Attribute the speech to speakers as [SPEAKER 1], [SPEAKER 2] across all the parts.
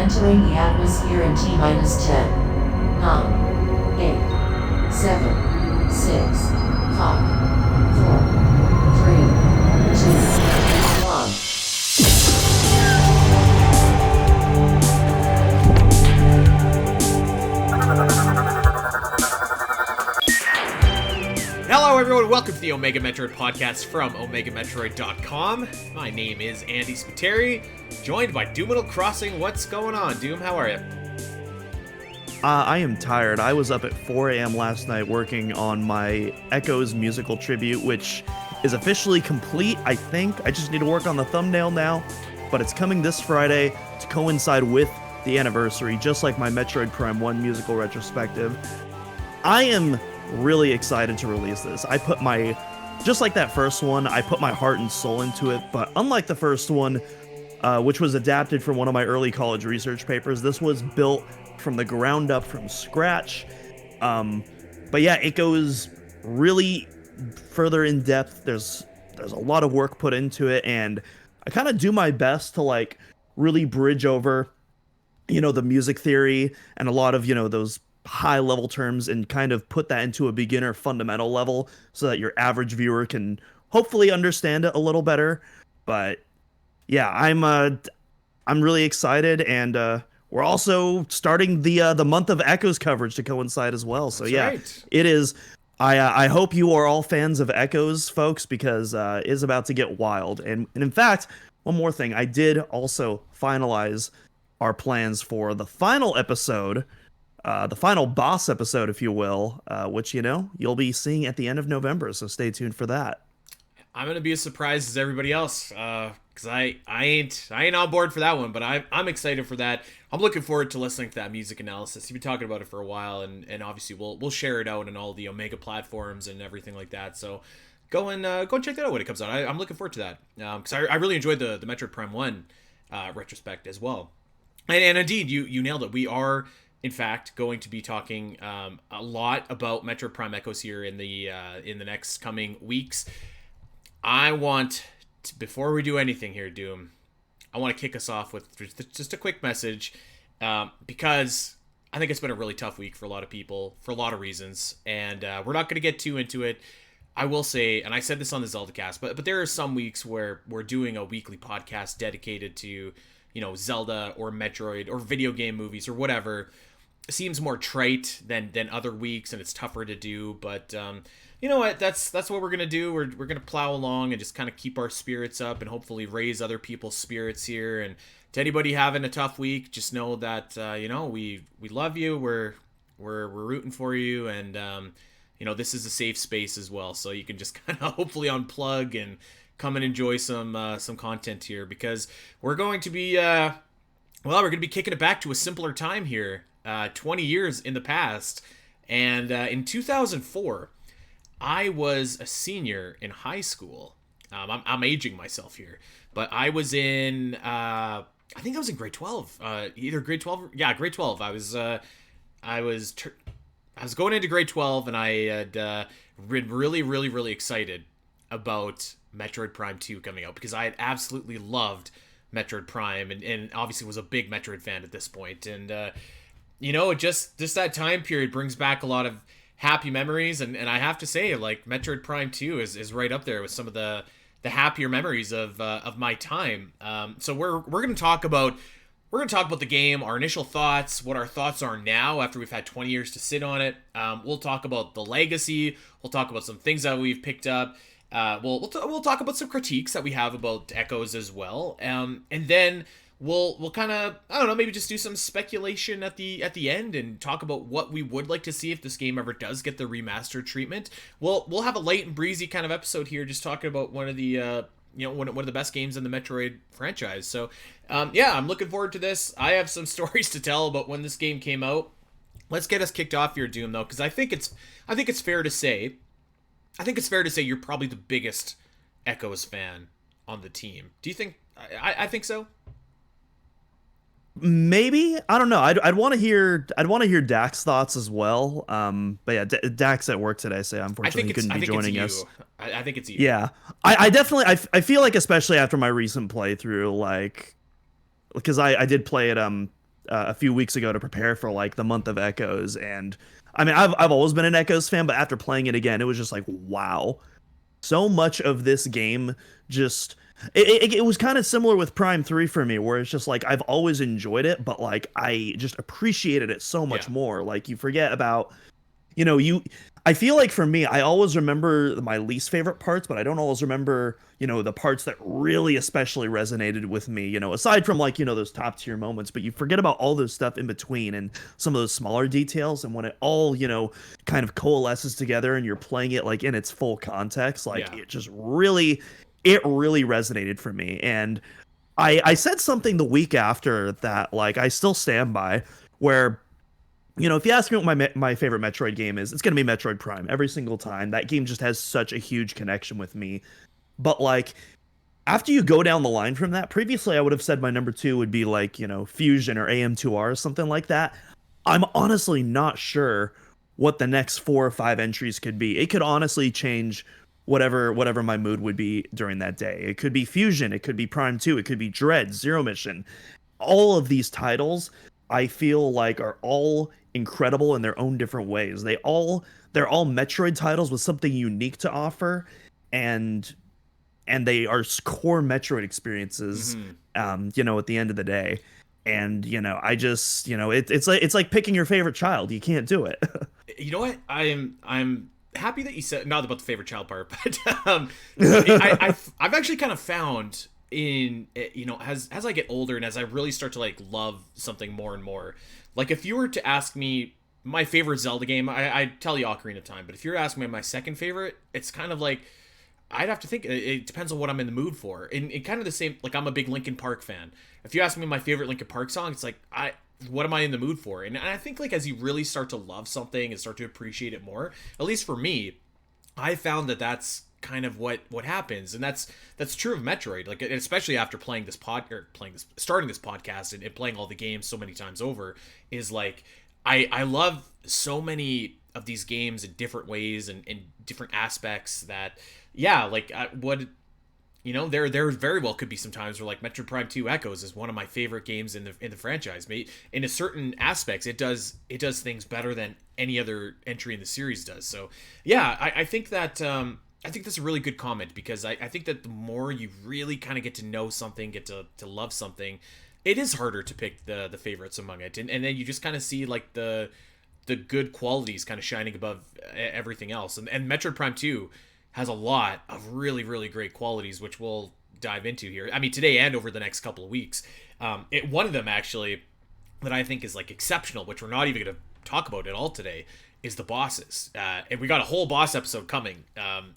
[SPEAKER 1] Entering the atmosphere in T minus 10, 9, 8, 7, 6, 5, 4, 3, 2, 1.
[SPEAKER 2] Hello everyone, welcome to the Omega Metroid podcast from OmegaMetroid.com. My name is Andy Spiteri, joined by Doominal Crossing. What's going on, Doom? How are you?
[SPEAKER 3] I am tired. I was up at 4 a.m. last night working on my Echoes musical tribute, which is officially complete, I think. I just need to work on the thumbnail now, but it's coming this Friday to coincide with the anniversary, just like my Metroid Prime 1 musical retrospective. I am really excited to release this. Just like that first one, I put my heart and soul into it, but unlike the first one, which was adapted from one of my early college research papers, this was built from the ground up from scratch. But yeah, it goes really further in depth. There's a lot of work put into it, and I kind of do my best to really bridge over, the music theory and a lot of, those high level terms and kind of put that into a beginner fundamental level so that your average viewer can hopefully understand it a little better. But yeah, I'm really excited, and we're also starting the month of Echoes coverage to coincide as well. So yeah, right. It is. I hope you are all fans of Echoes, folks, because it is about to get wild. And in fact, one more thing, I did also finalize our plans for the final episode, the final boss episode, if you will, which you'll be seeing at the end of November. So stay tuned for that.
[SPEAKER 2] I'm gonna be as surprised as everybody else, because I ain't on board for that one, but I'm excited for that. I'm looking forward to listening to that music analysis. You've been talking about it for a while, and obviously we'll share it out on all the Omega platforms and everything like that. So go and check that out when it comes out. I'm looking forward to that, because I really enjoyed the Metroid Prime 1 retrospect as well. And indeed, you nailed it. We are, in fact, going to be talking a lot about Metroid Prime Echoes here in the next coming weeks. I want to, before we do anything here, Doom, I want to kick us off with just a quick message, because I think it's been a really tough week for a lot of people for a lot of reasons, and we're not going to get too into it. I will say, and I said this on the ZeldaCast, but there are some weeks where we're doing a weekly podcast dedicated to, Zelda or Metroid or video game movies or whatever. It seems more trite than other weeks, and it's tougher to do, but you know what, that's what we're gonna do. We're gonna plow along and just kind of keep our spirits up and hopefully raise other people's spirits here. And to anybody having a tough week, just know that we love you, we're rooting for you, and this is a safe space as well, so you can just kind of hopefully unplug and come and enjoy some content here, because we're going to be we're gonna be kicking it back to a simpler time here, 20 years in the past. And in 2004, I was a senior in high school. I'm aging myself here, but I was in I think I was in grade 12, either grade 12, grade 12. I was going into grade 12, and I had been really, really, really excited about Metroid Prime 2 coming out, because I had absolutely loved Metroid Prime, and obviously was a big Metroid fan at this point. And just that time period brings back a lot of happy memories, and I have to say, Metroid Prime 2 is right up there with some of the happier memories of my time. So we're going to talk about the game, our initial thoughts, what our thoughts are now after we've had 20 years to sit on it. We'll talk about the legacy. We'll talk about some things that we've picked up. We'll talk about some critiques that we have about Echoes as well. And then we'll kind of, I don't know, maybe just do some speculation at the end and talk about what we would like to see if this game ever does get the remastered treatment. We'll have a light and breezy kind of episode here, just talking about one of the one of the best games in the Metroid franchise. So I'm looking forward to this. I have some stories to tell about when this game came out. Let's get us kicked off here, Doom, though, because I think it's fair to say you're probably the biggest Echoes fan on the team. Do you think? I think so.
[SPEAKER 3] Maybe, I don't know. I'd want to hear Dak's thoughts as well. But yeah, Dak's at work today, so unfortunately he couldn't be joining us.
[SPEAKER 2] I think it's you.
[SPEAKER 3] Yeah, I definitely I feel like, especially after my recent playthrough, because I did play it a few weeks ago to prepare for like the month of Echoes, and I mean I've always been an Echoes fan, but after playing it again, it was just like wow, so much of this game just it was kind of similar with Prime 3 for me, where it's just like I've always enjoyed it, but like I just appreciated it so much
[SPEAKER 2] Yeah.
[SPEAKER 3] more. Like you forget about, you I feel like for me, I always remember my least favorite parts, but I don't always remember, the parts that really especially resonated with me, aside from like, those top tier moments, but you forget about all those stuff in between and some of those smaller details. And when it all, kind of coalesces together and you're playing it like in its full context, like
[SPEAKER 2] Yeah.
[SPEAKER 3] it really resonated for me. And I said something the week after that, like I still stand by, where if you ask me what my favorite Metroid game is, it's gonna be Metroid Prime every single time. That game just has such a huge connection with me. But like after you go down the line from that, previously I would have said my number two would be like Fusion or AM2R or something like that. I'm honestly not sure what the next 4 or 5 entries could be. It could honestly change whatever my mood would be during that day. It could be Fusion, it could be Prime 2, it could be Dread, Zero Mission. All of these titles I feel like are all incredible in their own different ways. They're all Metroid titles with something unique to offer, and they are core Metroid experiences.
[SPEAKER 2] Hmm.
[SPEAKER 3] At the end of the day, and I just it's like picking your favorite child. You can't do it.
[SPEAKER 2] You know what? I'm happy that you said not about the favorite child part, but I've actually kind of found in as I get older and as I really start to like love something more and more. Like if you were to ask me my favorite Zelda game, I'd tell you Ocarina of Time. But if you're asking me my second favorite, it's kind of like I'd have to think. It depends on what I'm in the mood for. And kind of the same. Like I'm a big Linkin Park fan. If you ask me my favorite Linkin Park song, it's like what am I in the mood for? And I think like as you really start to love something and start to appreciate it more, at least for me, I found that that's kind of what happens, and that's true of Metroid. Like especially after starting this podcast and playing all the games so many times over, is like I love so many of these games in different ways and in different aspects that like there very well could be some times where like Metroid Prime 2 Echoes is one of my favorite games in the franchise. In a certain aspects, it does things better than any other entry in the series does. So yeah, I think that I think that's a really good comment, because I think that the more you really kind of get to know something, get to love something, it is harder to pick the favorites among it, and then you just kind of see like the good qualities kind of shining above everything else. And Metroid Prime 2 has a lot of really, really great qualities, which we'll dive into here. I mean, today and over the next couple of weeks. One of them actually that I think is like exceptional, which we're not even going to talk about at all today, is the bosses. And we got a whole boss episode coming,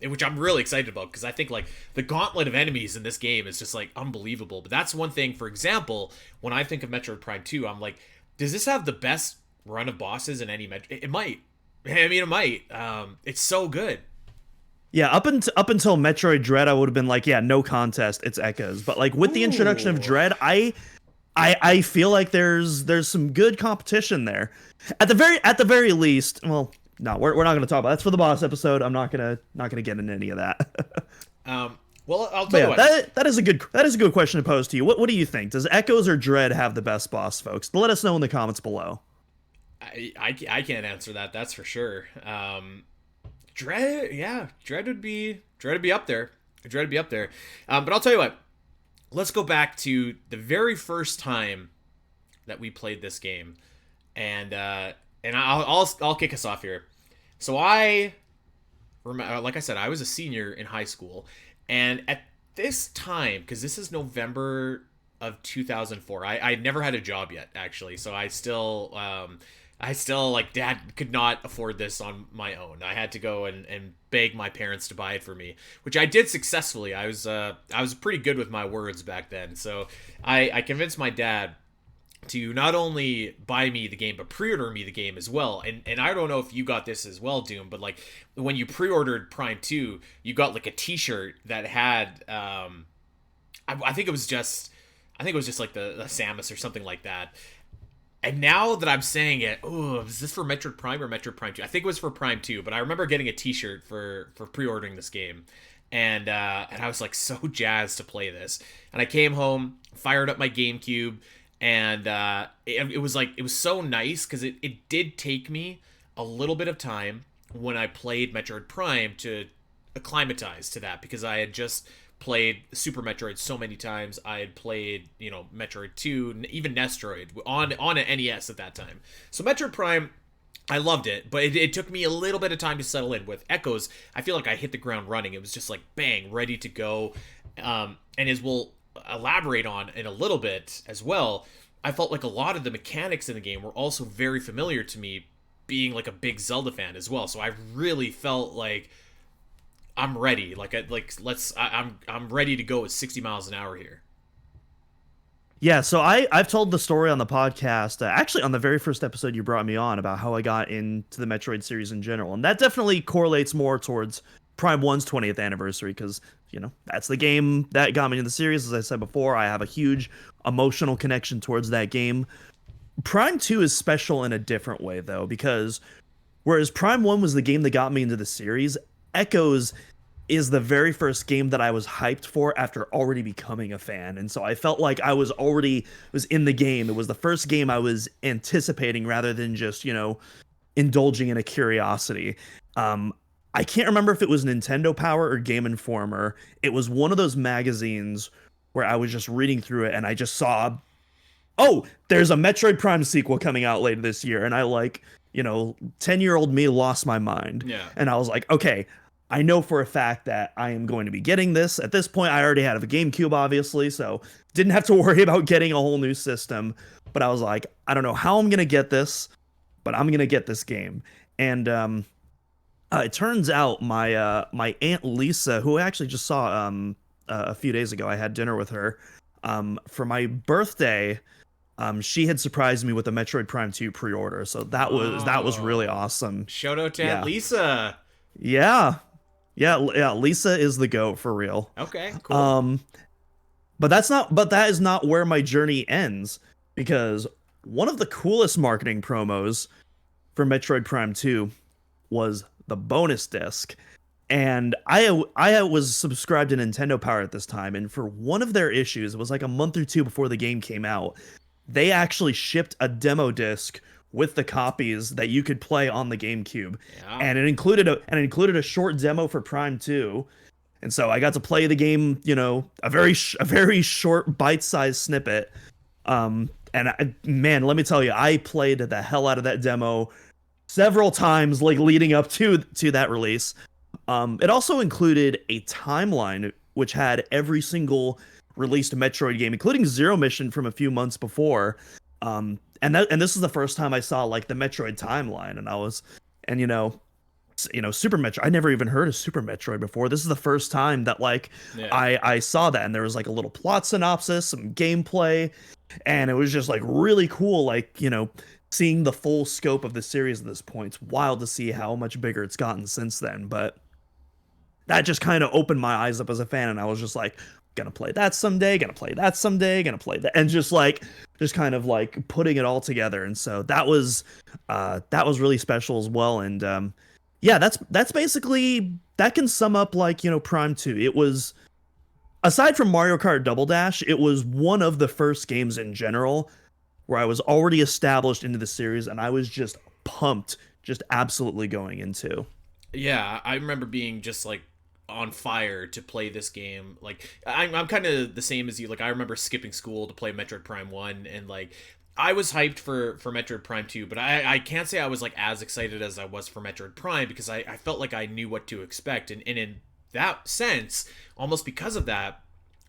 [SPEAKER 2] which I'm really excited about, because I think like the gauntlet of enemies in this game is just like unbelievable. But that's one thing. For example, when I think of Metroid Prime 2, I'm like, does this have the best run of bosses in any Metroid? It might. I mean, it might. It's so good.
[SPEAKER 3] Yeah, up until Metroid Dread, I would have been like, yeah, no contest, it's Echoes. But like with the introduction of
[SPEAKER 2] Ooh.
[SPEAKER 3] Dread, I feel like there's some good competition there. At the very least, well, no, we're not going to talk about that's for the boss episode. I'm not gonna get into any of that.
[SPEAKER 2] Well, I'll
[SPEAKER 3] But
[SPEAKER 2] tell you
[SPEAKER 3] yeah,
[SPEAKER 2] what.
[SPEAKER 3] that is a good question to pose to you. What do you think? Does Echoes or Dread have the best boss, folks? Let us know in the comments below.
[SPEAKER 2] I can't answer that. That's for sure. Dread would be up there. Dread would be up there. But I'll tell you what. Let's go back to the very first time that we played this game, and I'll kick us off here. So I remember, like I said, I was a senior in high school, and at this time, because this is November of 2004, I never had a job yet, actually. So I still like dad could not afford this on my own. I had to go and beg my parents to buy it for me, which I did successfully. I was pretty good with my words back then. So I convinced my dad to not only buy me the game, but pre-order me the game as well. And I don't know if you got this as well, Doom, but like when you pre-ordered Prime 2, you got like a t-shirt that had I think it was just like the Samus or something like that. And now that I'm saying it, is this for Metroid Prime or Metroid Prime 2? I think it was for Prime 2, but I remember getting a t-shirt for pre-ordering this game. And I was like so jazzed to play this. And I came home, fired up my GameCube, And it was like, it was so nice because it did take me a little bit of time when I played Metroid Prime to acclimatize to that, because I had just played Super Metroid so many times. I had played, Metroid 2, even Nestroid on an NES at that time. So Metroid Prime, I loved it, but it took me a little bit of time to settle in. With Echoes, I feel like I hit the ground running. It was just like bang, ready to go. And as we'll elaborate on in a little bit as well, I felt like a lot of the mechanics in the game were also very familiar to me, being like a big Zelda fan as well. So I really felt like I'm ready. I'm ready to go at 60 miles an hour here.
[SPEAKER 3] Yeah, so I've told the story on the podcast, actually on the very first episode you brought me on, about how I got into the Metroid series in general, and that definitely correlates more towards Prime 1's 20th anniversary, because that's the game that got me into the series. As I said before, I have a huge emotional connection towards that game. Prime 2 is special in a different way though, because whereas Prime 1 was the game that got me into the series, Echoes is the very first game that I was hyped for after already becoming a fan. And so I felt like I was in the game. It was the first game I was anticipating rather than just, indulging in a curiosity. I can't remember if it was Nintendo Power or Game Informer. It was one of those magazines where I was just reading through it and I just saw, oh, there's a Metroid Prime sequel coming out later this year. And I 10-year-old me lost my mind.
[SPEAKER 2] Yeah.
[SPEAKER 3] And I was like, okay, I know for a fact that I am going to be getting this. At this point, I already had a GameCube, obviously, so didn't have to worry about getting a whole new system. But I was like, I don't know how I'm going to get this, but I'm going to get this game. And it turns out my Aunt Lisa, who I actually just saw a few days ago, I had dinner with her, for my birthday, she had surprised me with a Metroid Prime 2 pre-order. So that was really awesome.
[SPEAKER 2] Shout out to Aunt Lisa.
[SPEAKER 3] Yeah. Yeah, Lisa is the GOAT for real.
[SPEAKER 2] Okay, cool.
[SPEAKER 3] But that is not where my journey ends, because one of the coolest marketing promos for Metroid Prime 2 was the bonus disc. And I was subscribed to Nintendo Power at this time, and for one of their issues, it was like a month or two before the game came out, they actually shipped a demo disc with the copies that you could play on the GameCube.
[SPEAKER 2] Yeah.
[SPEAKER 3] And it included a short demo for Prime 2. And so I got to play the game, a very short bite-sized snippet. Man, let me tell you, I played the hell out of that demo several times, leading up to that release. It also included a timeline which had every single released Metroid game, including Zero Mission from a few months before. And this is the first time I saw the Metroid timeline, and Super Metroid. I never even heard of Super Metroid before. This is the first time that I saw that, and there was a little plot synopsis, some gameplay, and it was just really cool. Seeing the full scope of the series at this point. It's wild to see how much bigger it's gotten since then, but that just kind of opened my eyes up as a fan, and I was just like, gonna play that someday, gonna play that someday, gonna play that, and just kind of putting it all together. And so that was really special as well. And yeah, that's basically, that can sum up Prime 2. It was, aside from Mario Kart Double Dash, it was one of the first games in general where I was already established into the series and I was just pumped, just absolutely going into.
[SPEAKER 2] Yeah, I remember being just on fire to play this game. I'm kind of the same as you. I remember skipping school to play Metroid Prime 1, and I was hyped for Metroid Prime 2, but I can't say I was as excited as I was for Metroid Prime, because I felt like I knew what to expect. And in that sense, almost because of that,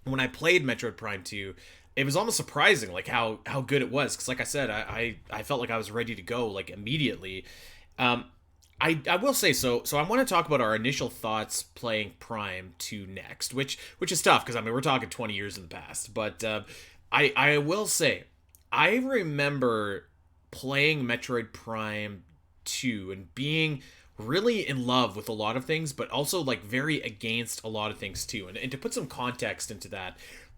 [SPEAKER 2] when I played Metroid Prime 2, it was almost surprising how good it was, because I said, I felt like I was ready to go immediately. I will say, so I want to talk about our initial thoughts playing Prime 2 next, which is tough, because we're talking 20 years in the past, but I will say, I remember playing Metroid Prime 2 and being really in love with a lot of things, but also very against a lot of things too. And to put some context into that,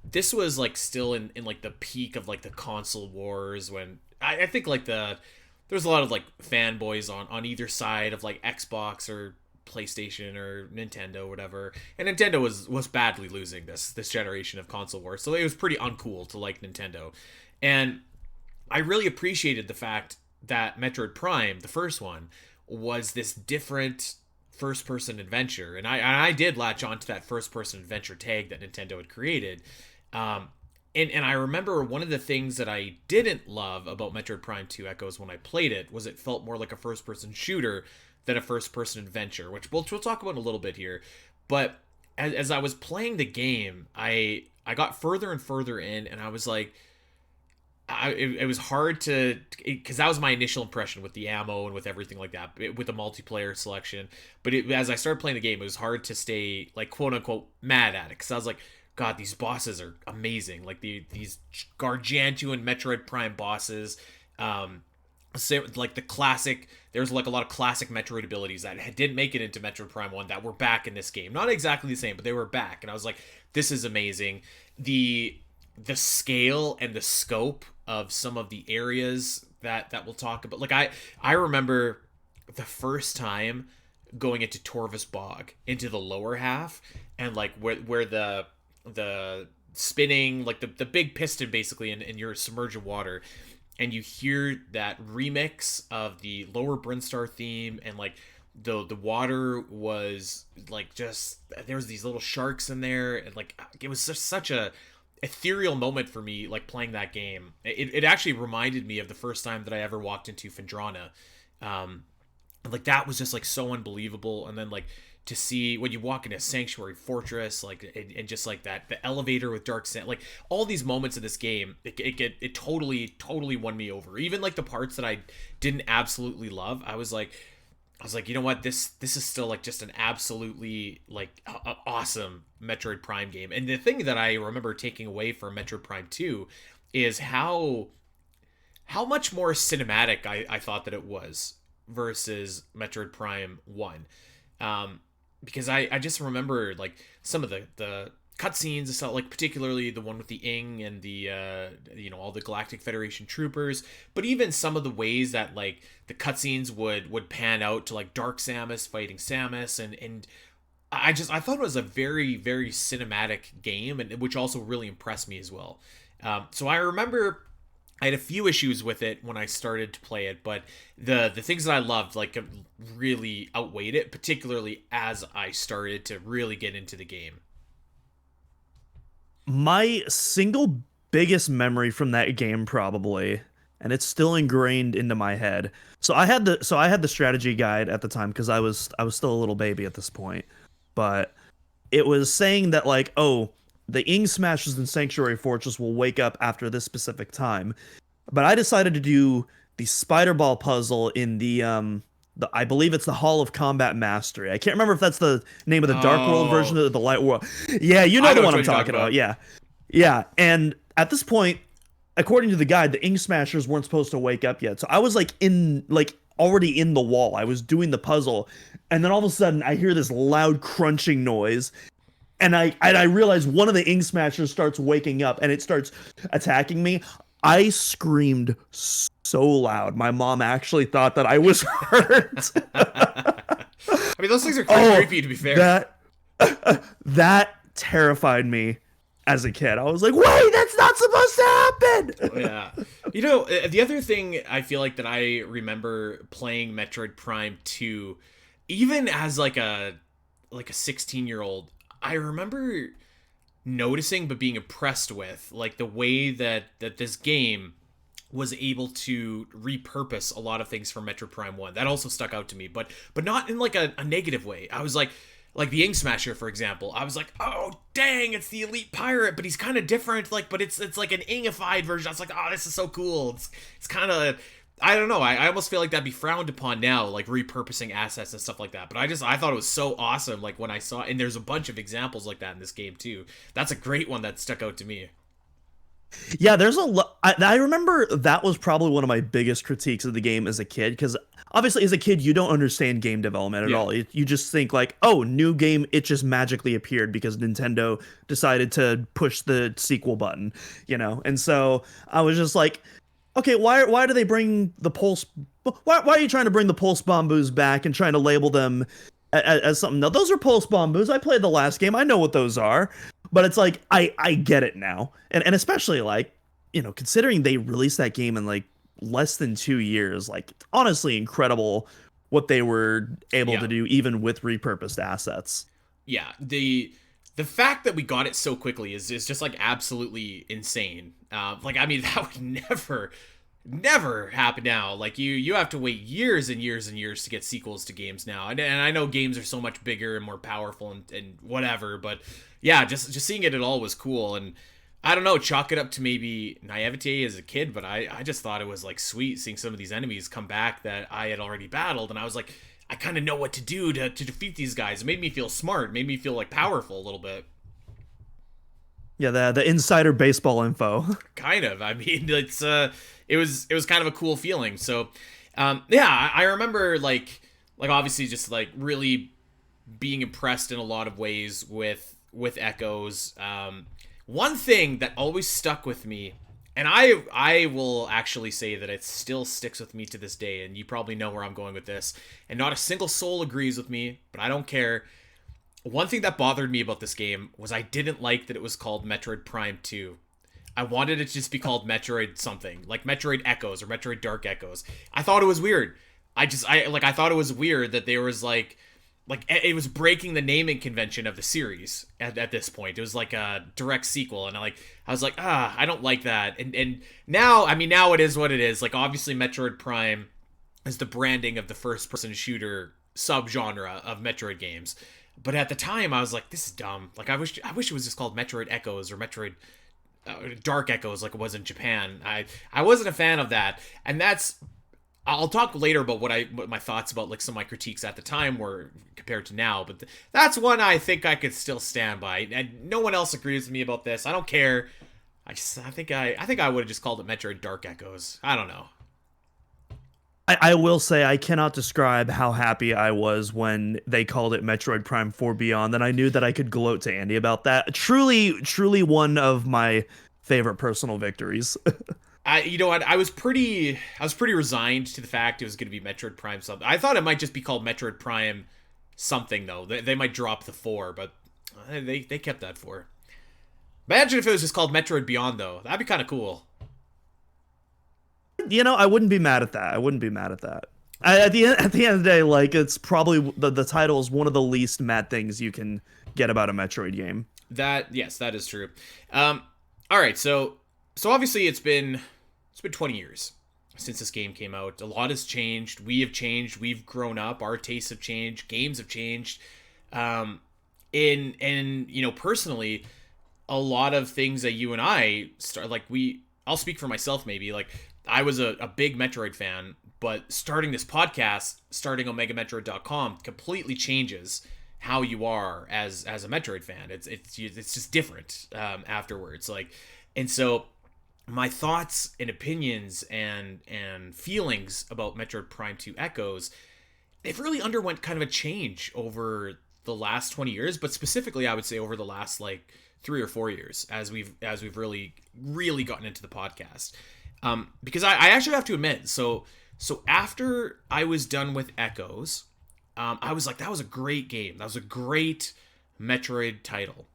[SPEAKER 2] this was still in the peak of the console wars, when I think there's a lot of fanboys on either side of Xbox or PlayStation or Nintendo or whatever, and Nintendo was badly losing this generation of console wars, so it was pretty uncool to like Nintendo. And I really appreciated the fact that Metroid Prime, the first one, was this different first person adventure. And I did latch on to that first person adventure tag that Nintendo had created. Um, and I remember one of the things that I didn't love about Metroid Prime 2 Echoes when I played it was it felt more like a first person shooter than a first person adventure, which we'll talk about in a little bit here. But as I was playing the game, I got further and further in, and I was like, it was hard to, because that was my initial impression with the ammo and with everything like that, with the multiplayer selection. But as I started playing the game, it was hard to stay like quote unquote mad at it, because I was like, God, these bosses are amazing. Like these gargantuan Metroid Prime bosses. Like the classic, there's like a lot of classic Metroid abilities that didn't make it into Metroid Prime 1 that were back in this game. Not exactly the same, but they were back. And I was like, this is amazing. The scale and the scope of some of the areas that we'll talk about. Like I remember the first time going into Torvus Bog, into the lower half, and like where the spinning, like the big piston basically, and you're submerged in water, and you hear that remix of the Lower Brinstar theme, and like the water was like, just there was these little sharks in there, and like it was just such a ethereal moment for me, like playing that game. It actually reminded me of the first time that I ever walked into Phendrana. Like that was just like so unbelievable. And then like to see when you walk into Sanctuary Fortress, like and just like the elevator with Dark Sand, like all these moments of this game, it totally won me over. Even like the parts that I didn't absolutely love, I was like, you know what, this is still like just an absolutely like awesome Metroid Prime game. And the thing that I remember taking away from Metroid Prime 2 is how much more cinematic I thought that it was versus Metroid Prime 1. Because I just remember like some of the cutscenes and stuff, like particularly the one with the Ing and the all the Galactic Federation troopers, but even some of the ways that like the cutscenes would pan out to like Dark Samus fighting Samus, and I thought it was a very, very cinematic game, and which also really impressed me as well. So I remember I had a few issues with it when I started to play it, but the things that I loved like really outweighed it, particularly as I started to really get into the game.
[SPEAKER 3] My single biggest memory from that game, probably, and it's still ingrained into my head. So I had the strategy guide at the time, because I was still a little baby at this point. But it was saying that like, oh, the Ing Smashers in Sanctuary Fortress will wake up after this specific time. But I decided to do the Spider Ball puzzle in the I believe it's the Hall of Combat Mastery. I can't remember if that's the name of the Dark World version of the Light World. Yeah, you know the one I'm talking about. Yeah. Yeah. And at this point, according to the guide, the Ing Smashers weren't supposed to wake up yet. So I was like already in the wall. I was doing the puzzle. And then all of a sudden I hear this loud crunching noise. And I realize one of the Ing Smashers starts waking up and it starts attacking me. I screamed so loud. My mom actually thought that I was hurt.
[SPEAKER 2] I mean, those things are quite creepy, to be fair.
[SPEAKER 3] That terrified me as a kid. I was like, wait, that's not supposed to happen.
[SPEAKER 2] Yeah. You know, the other thing I feel like that I remember playing Metroid Prime 2, even as like a 16-year-old, I remember noticing but being impressed with like the way that this game was able to repurpose a lot of things from Metroid Prime 1. That also stuck out to me, but not in like a negative way. I was like the Ing Smasher, for example. I was like, oh dang, it's the Elite Pirate, but he's kind of different, like, but it's like an Ingified version. I was like, oh, this is so cool. It's kind of, I don't know. I almost feel like that'd be frowned upon now, like repurposing assets and stuff like that. But I thought it was so awesome. Like when I saw, and there's a bunch of examples like that in this game too. That's a great one that stuck out to me.
[SPEAKER 3] Yeah, there's a lot. I remember that was probably one of my biggest critiques of the game as a kid, because obviously as a kid you don't understand game development at all. You just think like, oh, new game, it just magically appeared because Nintendo decided to push the sequel button, And so I was just like, okay, why do they bring the pulse? Why are you trying to bring the pulse bamboos back and trying to label them as something? No, those are pulse bamboos. I played the last game. I know what those are. But it's like I get it now, and especially like considering they released that game in like less than 2 years, like honestly incredible what they were able
[SPEAKER 2] Yeah.
[SPEAKER 3] to do even with repurposed assets.
[SPEAKER 2] Yeah, the fact that we got it so quickly is just like absolutely insane. Like I mean that would never happen now. Like you have to wait years and years and years to get sequels to games now. And I know games are so much bigger and more powerful and whatever, but yeah, just seeing it at all was cool. And I don't know, chalk it up to maybe naivete as a kid, but I just thought it was like sweet seeing some of these enemies come back that I had already battled, and I was like, I kind of know what to do to defeat these guys. It made me feel smart, made me feel like powerful a little bit.
[SPEAKER 3] Yeah, the insider baseball info.
[SPEAKER 2] Kind of. I mean, it was kind of a cool feeling. So, yeah, I remember like obviously just like really being impressed in a lot of ways with Echoes. One thing that always stuck with me, and I will actually say that it still sticks with me to this day, and you probably know where I'm going with this, and not a single soul agrees with me, but I don't care. One thing that bothered me about this game was I didn't like that it was called Metroid Prime 2. I wanted it to just be called Metroid something, like Metroid Echoes or Metroid Dark Echoes. I thought it was weird. I thought it was weird that there was like it was breaking the naming convention of the series at this point. It was like a direct sequel, and I was like, I don't like that. And now, I mean, now it is what it is. Like obviously Metroid Prime is the branding of the first person shooter subgenre of Metroid games. But at the time, I was like, this is dumb. Like I wish it was just called Metroid Echoes or Metroid Dark Echoes, like it was in Japan. I wasn't a fan of that, and that's. I'll talk later about what my thoughts about like some of my critiques at the time were compared to now, but that's one I think I could still stand by. And no one else agrees with me about this. I don't care. I think I would have just called it Metroid Dark Echoes. I don't know.
[SPEAKER 3] I will say I cannot describe how happy I was when they called it Metroid Prime 4 Beyond, and I knew that I could gloat to Andy about that. Truly one of my favorite personal victories.
[SPEAKER 2] You know what? I was pretty resigned to the fact it was going to be Metroid Prime something. I thought it might just be called Metroid Prime something though. They might drop the 4, but they kept that 4. Imagine if it was just called Metroid Beyond though. That'd be kind of cool.
[SPEAKER 3] I wouldn't be mad at that. At the end of the day, like it's probably the title is one of the least mad things you can get about a Metroid game.
[SPEAKER 2] Yes, that is true. All right, so obviously it's been 20 years since this game came out. A lot has changed. We have changed. We've grown up. Our tastes have changed. Games have changed. Personally, a lot of things that you and I start I'll speak for myself maybe. Like I was a big Metroid fan, but starting this podcast, starting OmegaMetroid.com completely changes how you are as a Metroid fan. It's just different afterwards. And so my thoughts and opinions and feelings about Metroid Prime 2 Echoes, they've really underwent kind of a change over the last 20 years, but specifically I would say over the last 3 or 4 years as we've really gotten into the podcast. Because I actually have to admit, so after I was done with Echoes, I was like, that was a great game. That was a great Metroid title.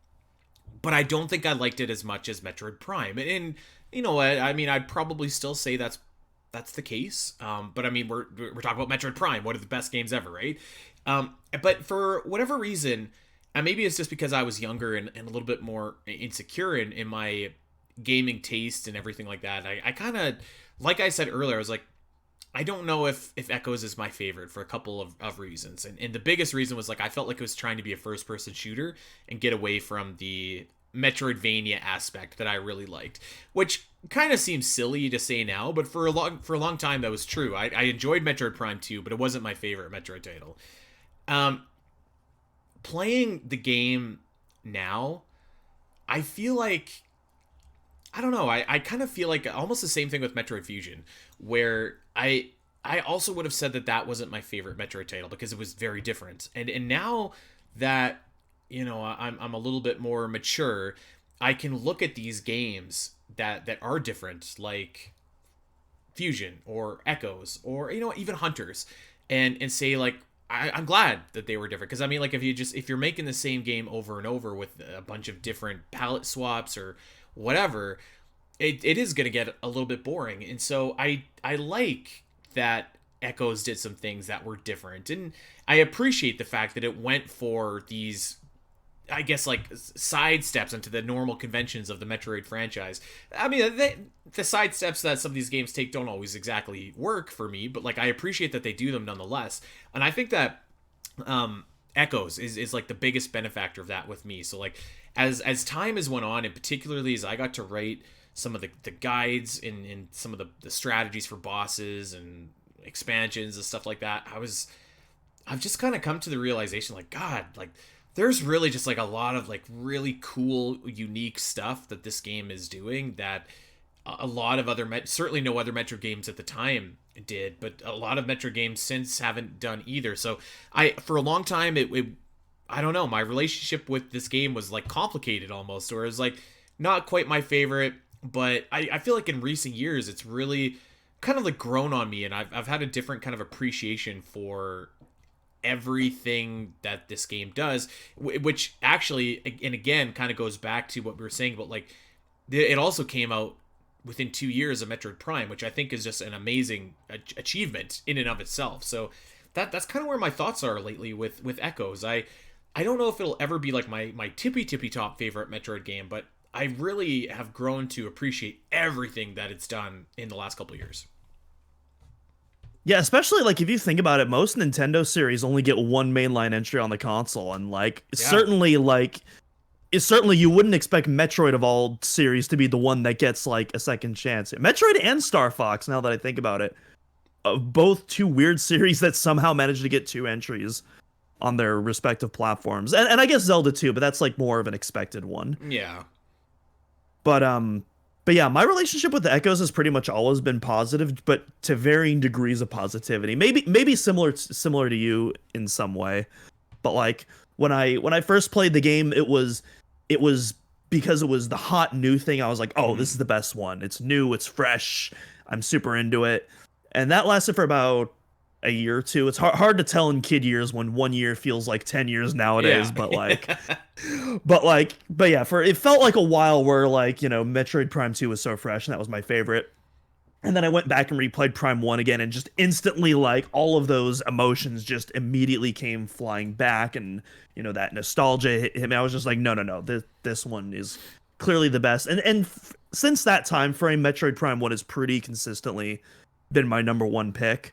[SPEAKER 2] But I don't think I liked it as much as Metroid Prime. And you know what? I mean, I'd probably still say that's the case. But I mean, we're talking about Metroid Prime, one of the best games ever, right? But for whatever reason, and maybe it's just because I was younger and a little bit more insecure in my gaming taste and everything like that, I kind of, like I said earlier, I was like, I don't know if Echoes is my favorite for a couple of reasons. And the biggest reason was I felt like it was trying to be a first person shooter and get away from the Metroidvania aspect that I really liked, which kind of seems silly to say now, but for a long time that was true. I enjoyed Metroid Prime 2, but it wasn't my favorite Metroid title. Playing the game now, I feel like, I don't know, I kind of feel like almost the same thing with Metroid Fusion, where I also would have said that wasn't my favorite Metroid title because it was very different. And now that, I'm a little bit more mature, I can look at these games that are different, like Fusion or Echoes or, even Hunters, and say I'm glad that they were different. Because I mean, if you're making the same game over and over with a bunch of different palette swaps or whatever, it is going to get a little bit boring. And so I like that Echoes did some things that were different, and I appreciate the fact that it went for these, I guess, like side steps into the normal conventions of the Metroid franchise. I mean, the side steps that some of these games take don't always exactly work for me, but like I appreciate that they do them nonetheless. And I think that Echoes is like the biggest benefactor of that with me. So like as time has went on, and particularly as I got to write some of the guides in some of the strategies for bosses and expansions and stuff like that, I've just kind of come to the realization, like, God, like there's really just like a lot of like really cool, unique stuff that this game is doing that a lot of other certainly no other Metro games at the time did, but a lot of Metro games since haven't done either. So for a long time, it I don't know, my relationship with this game was like complicated almost, or it was like not quite my favorite, but I feel like in recent years it's really kind of like grown on me, and I've had a different kind of appreciation for everything that this game does, which actually, and again, kind of goes back to what we were saying about like it also came out within 2 years of Metroid Prime, which I think is just an amazing achievement in and of itself. So that's kind of where my thoughts are lately with Echoes. I don't know if it'll ever be like my tippy top favorite Metroid game, but I really have grown to appreciate everything that it's done in the last couple of years.
[SPEAKER 3] Yeah, especially like if you think about it, most Nintendo series only get one mainline entry on the console, and like certainly you wouldn't expect Metroid of all series to be the one that gets like a second chance. Metroid and Star Fox, now that I think about it, both two weird series that somehow managed to get two entries on their respective platforms, and I guess Zelda too, but that's like more of an expected one.
[SPEAKER 2] Yeah.
[SPEAKER 3] But yeah, my relationship with the Echoes has pretty much always been positive, but to varying degrees of positivity. Maybe similar to you in some way. But like when I first played the game, it was because it was the hot new thing. I was like, oh, this is the best one. It's new, it's fresh. I'm super into it. And that lasted for about a year or two. It's hard to tell in kid years when 1 year feels like 10 years nowadays,
[SPEAKER 2] Yeah.
[SPEAKER 3] but yeah, it felt like a while where like, you know, Metroid Prime 2 was so fresh and that was my favorite. And then I went back and replayed Prime 1 again, and just instantly like all of those emotions just immediately came flying back, and you know, that nostalgia hit me. I was just like, no, this one is clearly the best. And since that time frame, Metroid Prime 1 has pretty consistently been my number one pick.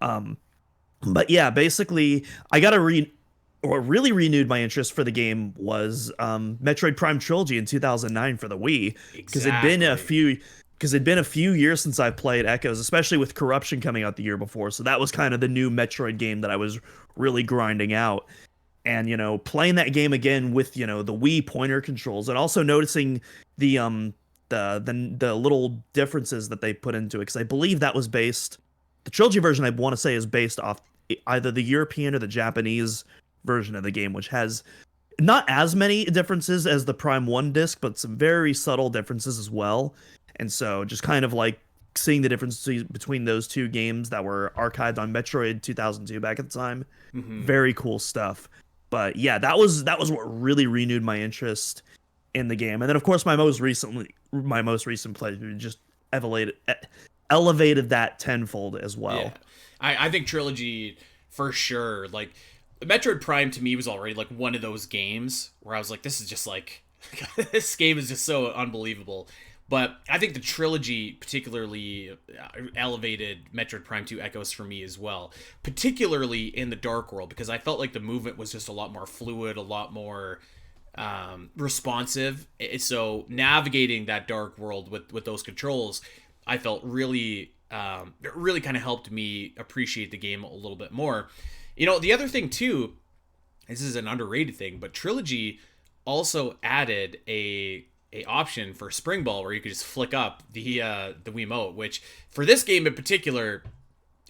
[SPEAKER 3] But yeah, basically, I got what really renewed my interest for the game was Metroid Prime Trilogy in 2009 for the Wii, because it'd been a few years since I played Echoes, especially with Corruption coming out the year before. So that was kind of the new Metroid game that I was really grinding out. And you know, playing that game again with, you know, the Wii pointer controls, and also noticing the little differences that they put into it, because I believe that was based. The trilogy version, I want to say, is based off either the European or the Japanese version of the game, which has not as many differences as the Prime 1 disc, but some very subtle differences as well. And so just kind of like seeing the differences between those two games that were archived on Metroid 2002 back at the time, very cool stuff. But yeah, that was what really renewed my interest in the game. And then of course my most recent playthrough just elevated that tenfold as well.
[SPEAKER 2] Yeah. I think Trilogy for sure, like Metroid Prime to me was already like one of those games where I was like, this is just like this game is just so unbelievable. But I think the Trilogy particularly elevated Metroid Prime 2 Echoes for me as well, particularly in the Dark World, because I felt like the movement was just a lot more fluid, a lot more responsive. So navigating that Dark World with those controls, I felt really kind of helped me appreciate the game a little bit more. You know, the other thing too, this is an underrated thing, but Trilogy also added a option for Spring Ball where you could just flick up the Wiimote, which for this game in particular,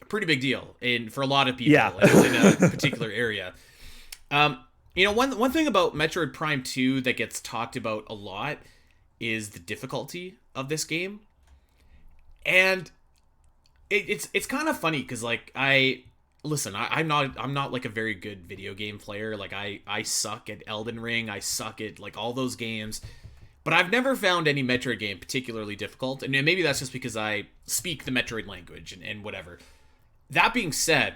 [SPEAKER 2] a pretty big deal, and for a lot of people,
[SPEAKER 3] yeah.
[SPEAKER 2] in a particular area. You know, one thing about Metroid Prime 2 that gets talked about a lot is the difficulty of this game. And it's kind of funny because like I'm not like a very good video game player. Like I suck at Elden Ring. I suck at like all those games. But I've never found any Metroid game particularly difficult, and maybe that's just because I speak the Metroid language and whatever. That being said,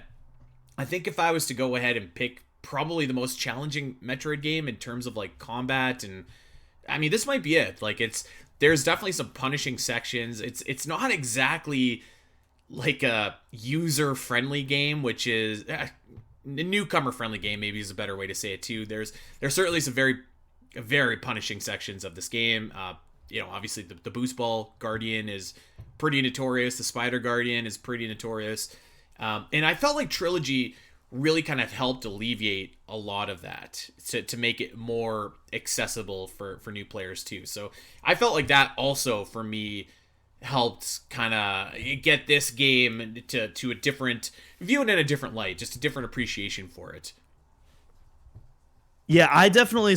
[SPEAKER 2] I think if I was to go ahead and pick probably the most challenging Metroid game in terms of like combat, and I mean, this might be it. Like, there's definitely some punishing sections. It's not exactly like a user friendly game, which is a newcomer friendly game. Maybe is a better way to say it too. There's certainly some very punishing sections of this game. Obviously the boost ball guardian is pretty notorious. The spider guardian is pretty notorious. And I felt like Trilogy really kind of helped alleviate a lot of that to make it more accessible for new players too. So I felt like that also for me helped kind of get this game to a different, view it in a different light, just a different appreciation for it.
[SPEAKER 3] Yeah, definitely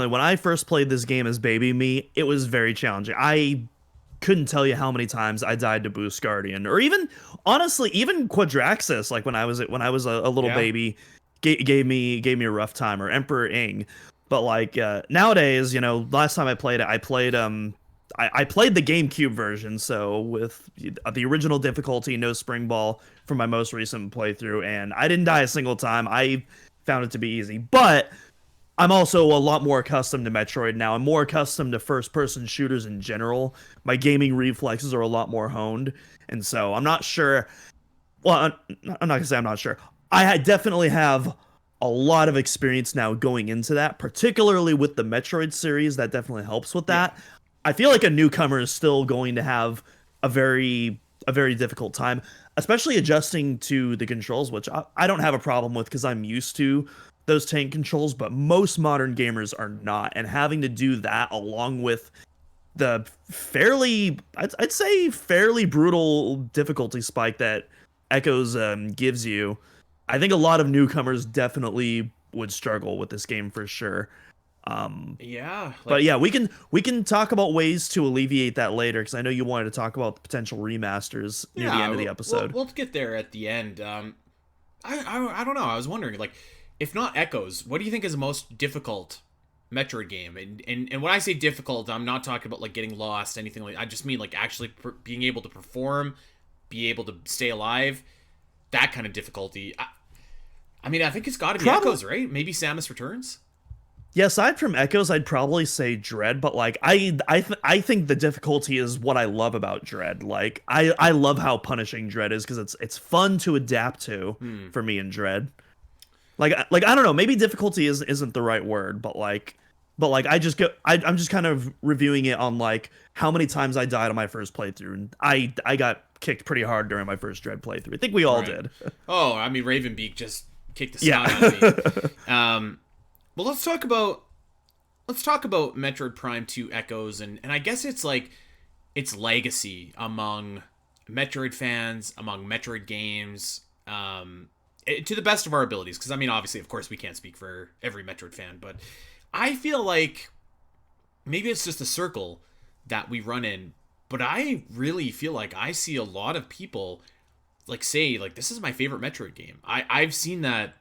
[SPEAKER 3] when I first played this game as baby me, it was very challenging. I couldn't tell you how many times I died to Boost Guardian, or even honestly, even Quadraxis. Like when I was a little baby, gave me a rough time, or Emperor Ing. But like nowadays, last time I played it, I played the GameCube version, so with the original difficulty, no spring ball for my most recent playthrough, and I didn't die a single time. I found it to be easy, but I'm also a lot more accustomed to Metroid now. I'm more accustomed to first-person shooters in general. My gaming reflexes are a lot more honed, and so I'm not sure. Well, I'm not gonna say I'm not sure. Definitely have a lot of experience now going into that, particularly with the Metroid series. That definitely helps with that. Yeah. I feel like a newcomer is still going to have a very difficult time, especially adjusting to the controls, which I don't have a problem with because I'm used to those tank controls, but most modern gamers are not, and having to do that along with the I'd say fairly brutal difficulty spike that Echoes gives you, I think a lot of newcomers definitely would struggle with this game for sure. But yeah, we can talk about ways to alleviate that later, because I know you wanted to talk about the potential remasters near the end of the episode.
[SPEAKER 2] We'll get there at the end. I don't know. I was wondering, like, if not Echoes, what do you think is the most difficult Metroid game? And when I say difficult, I'm not talking about like getting lost, anything like. I just mean like actually being able to perform, be able to stay alive, that kind of difficulty. I mean, I think it's got to be Echoes, right? Maybe Samus Returns.
[SPEAKER 3] Yeah, aside from Echoes, I'd probably say Dread, but like I think the difficulty is what I love about Dread. Like I love how punishing Dread is, because it's fun to adapt to for me in Dread. Like I don't know, maybe difficulty isn't the right word, but I'm just kind of reviewing it on like how many times I died on my first playthrough, and I got kicked pretty hard during my first Dread playthrough. I think we all did.
[SPEAKER 2] Oh, I mean, Ravenbeak just kicked the snot out of me. Well, let's talk about Metroid Prime 2 Echoes, and I guess it's like its legacy among Metroid fans, among Metroid games, to the best of our abilities. Because I mean, obviously, of course, we can't speak for every Metroid fan, but I feel like maybe it's just a circle that we run in. But I really feel like I see a lot of people like say like, this is my favorite Metroid game. I've seen that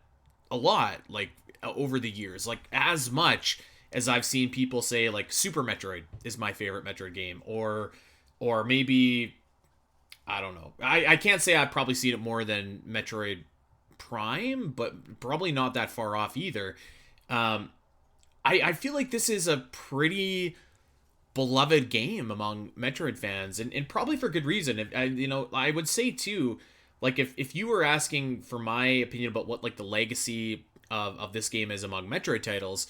[SPEAKER 2] a lot, like over the years, like as much as I've seen people say like Super Metroid is my favorite Metroid game, or maybe I don't know. I can't say I've probably seen it more than Metroid Prime, but probably not that far off either. I feel like this is a pretty beloved game among Metroid fans, and probably for good reason. I would say too, like if you were asking for my opinion about what like the legacy of this game is among Metroid titles,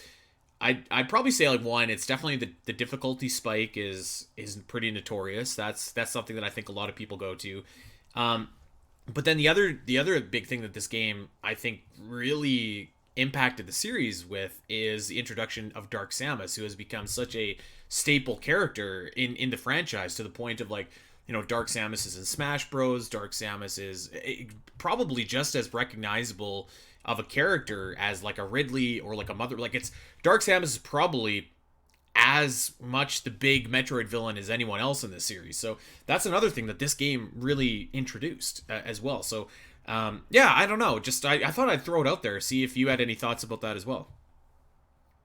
[SPEAKER 2] I'd probably say like one, it's definitely the difficulty spike is pretty notorious. That's something that I think a lot of people go to. But then the other big thing that this game I think really impacted the series with is the introduction of Dark Samus, who has become such a staple character in the franchise, to the point of like, Dark Samus is in Smash Bros. Dark Samus is probably just as recognizable of a character as like a Ridley or like a Mother. Like, it's Dark Samus is probably as much the big Metroid villain as anyone else in this series. So that's another thing that this game really introduced as well. So I don't know. Just I thought I'd throw it out there, see if you had any thoughts about that as well.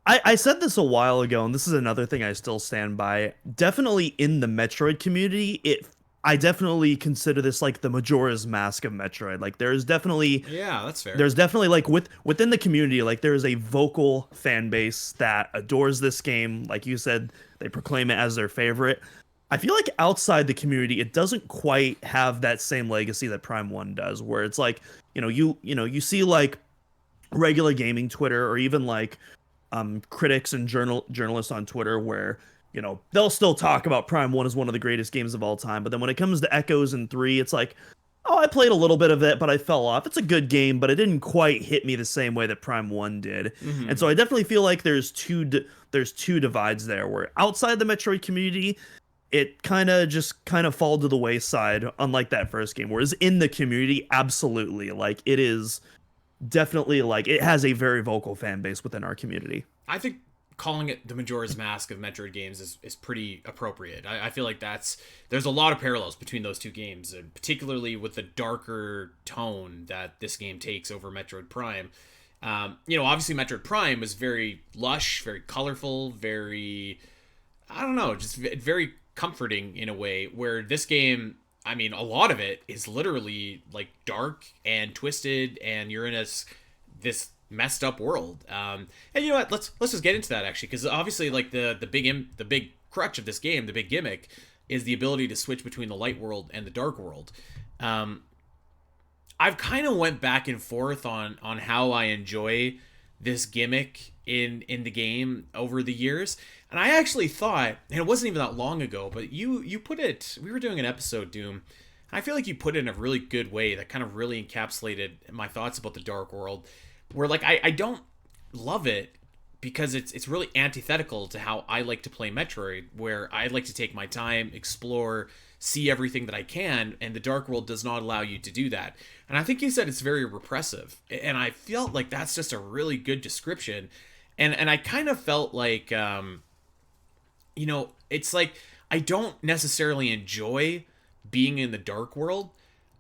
[SPEAKER 3] I said this a while ago, and this is another thing I still stand by. Definitely in the Metroid community, I definitely consider this like the Majora's Mask of Metroid. Like
[SPEAKER 2] Yeah, that's fair.
[SPEAKER 3] there's definitely like within the community, like there is a vocal fan base that adores this game. Like you said, they proclaim it as their favorite. I feel like outside the community, it doesn't quite have that same legacy that Prime 1 does, where it's like, you see like regular gaming Twitter or even like critics and journalists on Twitter where they'll still talk about Prime 1 as one of the greatest games of all time, but then when it comes to Echoes and 3, it's like, oh, I played a little bit of it, but I fell off. It's a good game, but it didn't quite hit me the same way that Prime 1 did. And so I definitely feel like there's two divides there, where outside the Metroid community, it kind of fall to the wayside, unlike that first game. Whereas in the community, absolutely, like it is definitely like it has a very vocal fan base within our community.
[SPEAKER 2] I think calling it the Majora's Mask of Metroid games is pretty appropriate. I feel like there's a lot of parallels between those two games, and particularly with the darker tone that this game takes over Metroid Prime. Obviously Metroid Prime was very lush, very colorful, very, I don't know, just very comforting in a way, where this game, I mean, a lot of it is literally like dark and twisted, and you're in this messed up world. And you know what? Let's just get into that, actually, because obviously, like the big crutch of this game, the big gimmick, is the ability to switch between the light world and the dark world. I've kind of went back and forth on how I enjoy this gimmick in the game over the years. And I actually thought, and it wasn't even that long ago, but you put it, we were doing an episode, Doom, and I feel like you put it in a really good way that kind of really encapsulated my thoughts about the Dark World, where like I don't love it because it's really antithetical to how I like to play Metroid, where I like to take my time, explore, see everything that I can, and the Dark World does not allow you to do that. And I think you said it's very repressive, and I felt like that's just a really good description. And I kind of felt like it's like I don't necessarily enjoy being in the Dark World,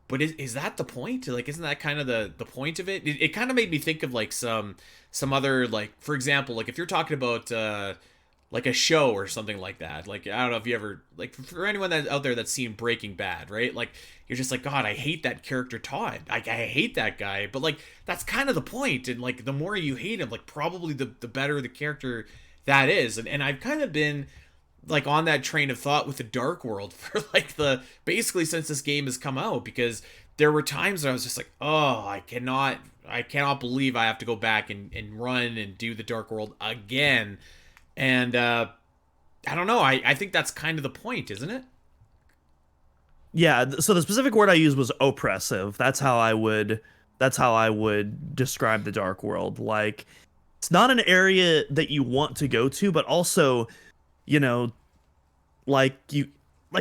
[SPEAKER 2] but is that the point? Like, isn't that kind of the point of it? It kind of made me think of like some other, like, for example, like if you're talking about like a show or something like that. Like, I don't know if you ever, like, for anyone that's out there that's seen Breaking Bad, right? Like, you're just like, God, I hate that character Todd. I hate that guy. But like, that's kind of the point. And like, the more you hate him, like, probably the better the character that is. And I've kind of been like on that train of thought with the Dark World for like basically since this game has come out, because there were times where I was just like, oh, I cannot believe I have to go back and run and do the Dark World again. And I don't know, I think that's kind of the point, isn't it?
[SPEAKER 3] Yeah, so the specific word I used was oppressive. That's how I would describe the Dark World. Like, it's not an area that you want to go to, but also, like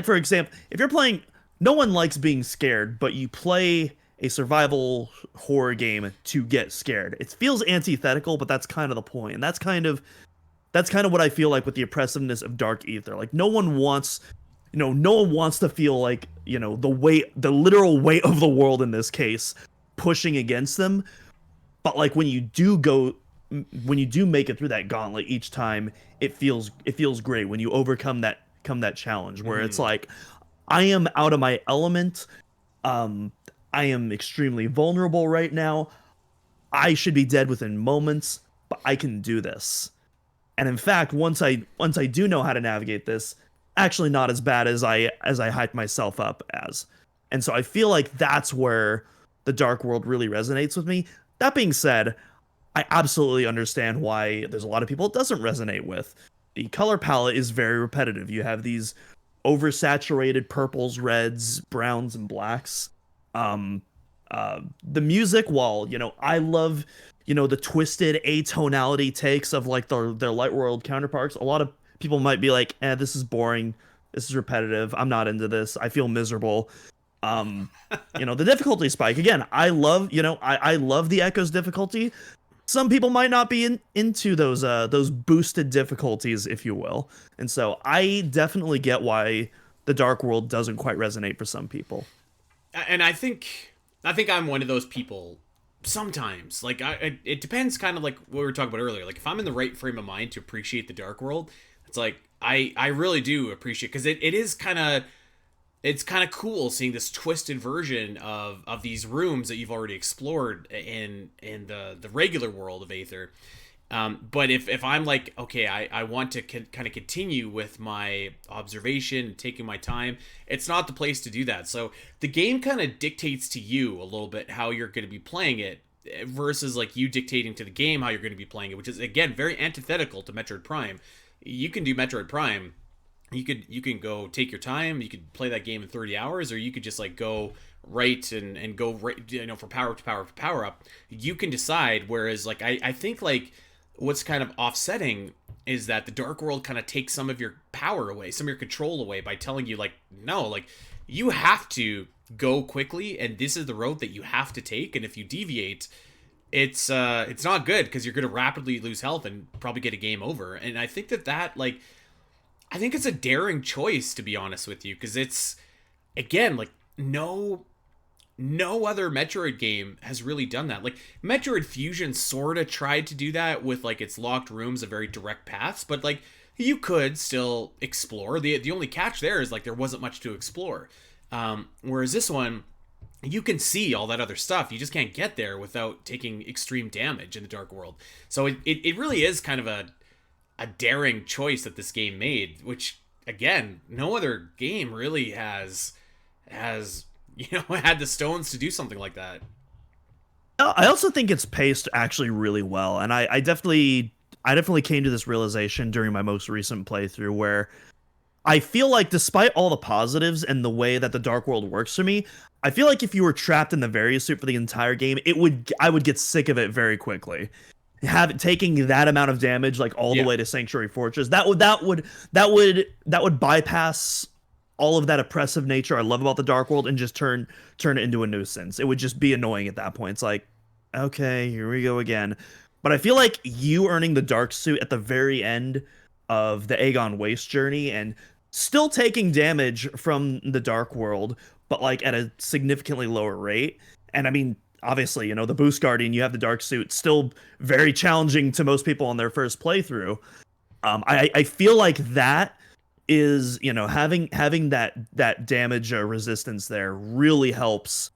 [SPEAKER 3] for example, if you're playing, no one likes being scared, but you play a survival horror game to get scared. It feels antithetical, but that's kind of the point. And that's kind of what I feel like with the oppressiveness of Dark Ether. Like, no one wants to feel like, the literal weight of the world in this case pushing against them. But like when you do make it through that gauntlet each time, it feels great when you overcome that challenge where it's like, I am out of my element. I am extremely vulnerable right now. I should be dead within moments, but I can do this. And in fact, once I do know how to navigate this, actually not as bad as I hyped myself up as. And so I feel like that's where the Dark World really resonates with me. That being said, I absolutely understand why there's a lot of people it doesn't resonate with. The color palette is very repetitive. You have these oversaturated purples, reds, browns, and blacks. The music, while I love the twisted atonality takes of like their light world counterparts, a lot of people might be like, this is boring, this is repetitive, I'm not into this, I feel miserable. The difficulty spike, again, I love the Echoes difficulty. Some people might not be into those boosted difficulties, if you will. And so I definitely get why the Dark World doesn't quite resonate for some people.
[SPEAKER 2] And I think I'm one of those people sometimes, like, it depends, kind of like what we were talking about earlier. Like, if I'm in the right frame of mind to appreciate the Dark World, it's like I really do appreciate, because it is kind of, it's kind of cool seeing this twisted version of these rooms that you've already explored in the regular world of Aether. But if I'm like, okay, I want to kind of continue with my observation and taking my time, it's not the place to do that. So the game kind of dictates to you a little bit how you're going to be playing it, versus like you dictating to the game how you're going to be playing it, which is, again, very antithetical to Metroid Prime. You can do Metroid Prime. You can go take your time. You could play that game in 30 hours, or you could just like go right and go right, for power up to power up to power up. You can decide. Whereas like I think like what's kind of offsetting is that the Dark World kind of takes some of your power away, some of your control away, by telling you like, no, like, you have to go quickly, and this is the road that you have to take, and if you deviate, it's not good, because you're going to rapidly lose health and probably get a game over. And I think that like, I think it's a daring choice, to be honest with you, because it's, again, like, no other Metroid game has really done that. Like, Metroid Fusion sort of tried to do that with like its locked rooms of very direct paths, but like, you could still explore. The only catch there is like there wasn't much to explore. Whereas this one, you can see all that other stuff. You just can't get there without taking extreme damage in the Dark World. So it really is kind of a daring choice that this game made, which, again, no other game really has had the stones to do something like that.
[SPEAKER 3] I also think it's paced actually really well, and I definitely came to this realization during my most recent playthrough, where I feel like, despite all the positives and the way that the Dark World works for me, I feel like if you were trapped in the Various suit for the entire game, I would get sick of it very quickly. Taking that amount of damage, like, all the way to Sanctuary Fortress, that would bypass all of that oppressive nature I love about the Dark World, and just turn it into a nuisance. It would just be annoying at that point. It's like, okay, here we go again. But I feel like you earning the Dark Suit at the very end of the Aegon Waste journey, and still taking damage from the Dark World, but like at a significantly lower rate. And I mean, obviously, the Boost Guardian, you have the Dark Suit, still very challenging to most people on their first playthrough. I feel like that is, having that damage resistance there really helps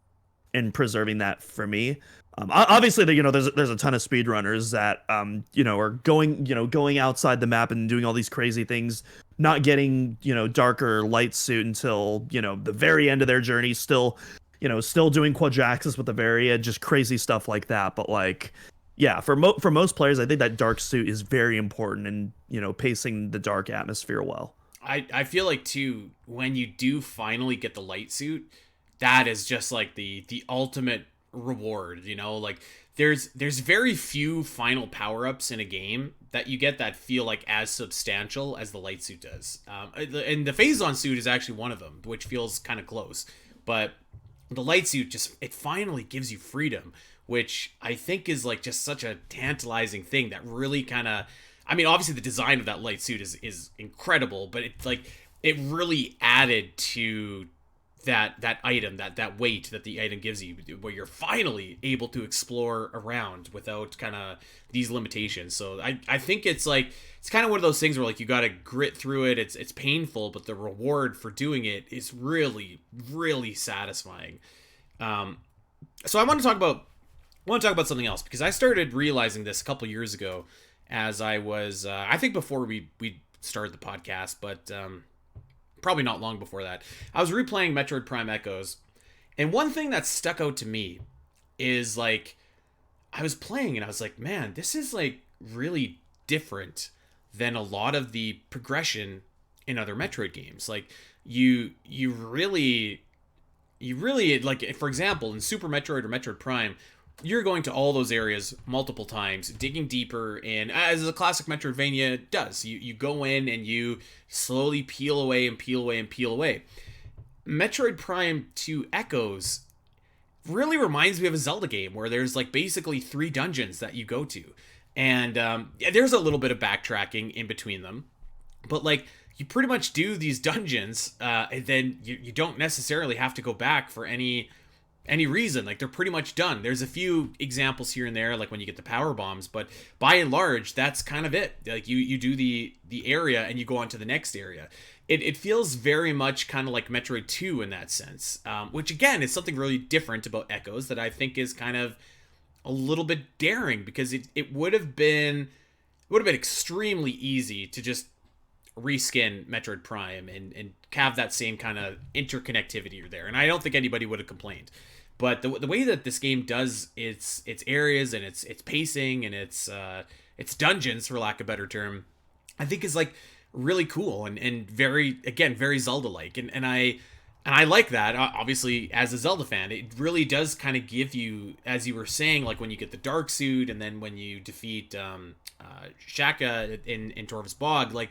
[SPEAKER 3] in preserving that for me. Obviously, there's a ton of speedrunners that are going outside the map and doing all these crazy things, not getting darker light suit until the very end of their journey, still doing quadraxis with the Varia, just crazy stuff like that. But like, yeah, for most players, I think that dark suit is very important in pacing the dark atmosphere well.
[SPEAKER 2] I feel like too, when you do finally get the light suit, that is just like the ultimate reward. Like, there's very few final power-ups in a game that you get that feel like as substantial as the light suit does. And the Phazon suit is actually one of them, which feels kind of close. But the light suit it finally gives you freedom, which I think is like just such a tantalizing thing that really kind of, I mean, obviously the design of that light suit is incredible, but it's like, it really added to that item, that weight that the item gives you, where you're finally able to explore around without kind of these limitations. So I think it's like, it's kind of one of those things where like you got to grit through it. It's painful, but the reward for doing it is really, really satisfying. So I want to talk about something else, because I started realizing this a couple years ago, as I was, I think before we started the podcast, but probably not long before that, I was replaying Metroid Prime Echoes, and one thing that stuck out to me is like, I was playing and I was like, man, this is like really different than a lot of the progression in other Metroid games. Like, you really, like, for example, in Super Metroid or Metroid Prime, you're going to all those areas multiple times, digging deeper in, as a classic Metroidvania does. You go in and you slowly peel away and peel away and peel away. Metroid Prime 2 Echoes really reminds me of a Zelda game, where there's like basically 3 dungeons that you go to. And there's a little bit of backtracking in between them. But like, you pretty much do these dungeons, and then you don't necessarily have to go back for any any reason. Like, they're pretty much done. There's a few examples here and there, like when you get the power bombs, but by and large, that's kind of it. Like, you do the area and you go on to the next area. It feels very much kind of like Metroid 2 in that sense, which again is something really different about Echoes that I think is kind of a little bit daring, because it would have been extremely easy to just reskin Metroid Prime and have that same kind of interconnectivity there, and I don't think anybody would have complained. But the way that this game does its areas and its pacing and its dungeons, for lack of a better term, I think is like really cool and very, again, very Zelda-like, and I like that. Obviously, as a Zelda fan, it really does kind of give you, as you were saying, like when you get the Dark Suit, and then when you defeat Shaka in Torvus Bog, like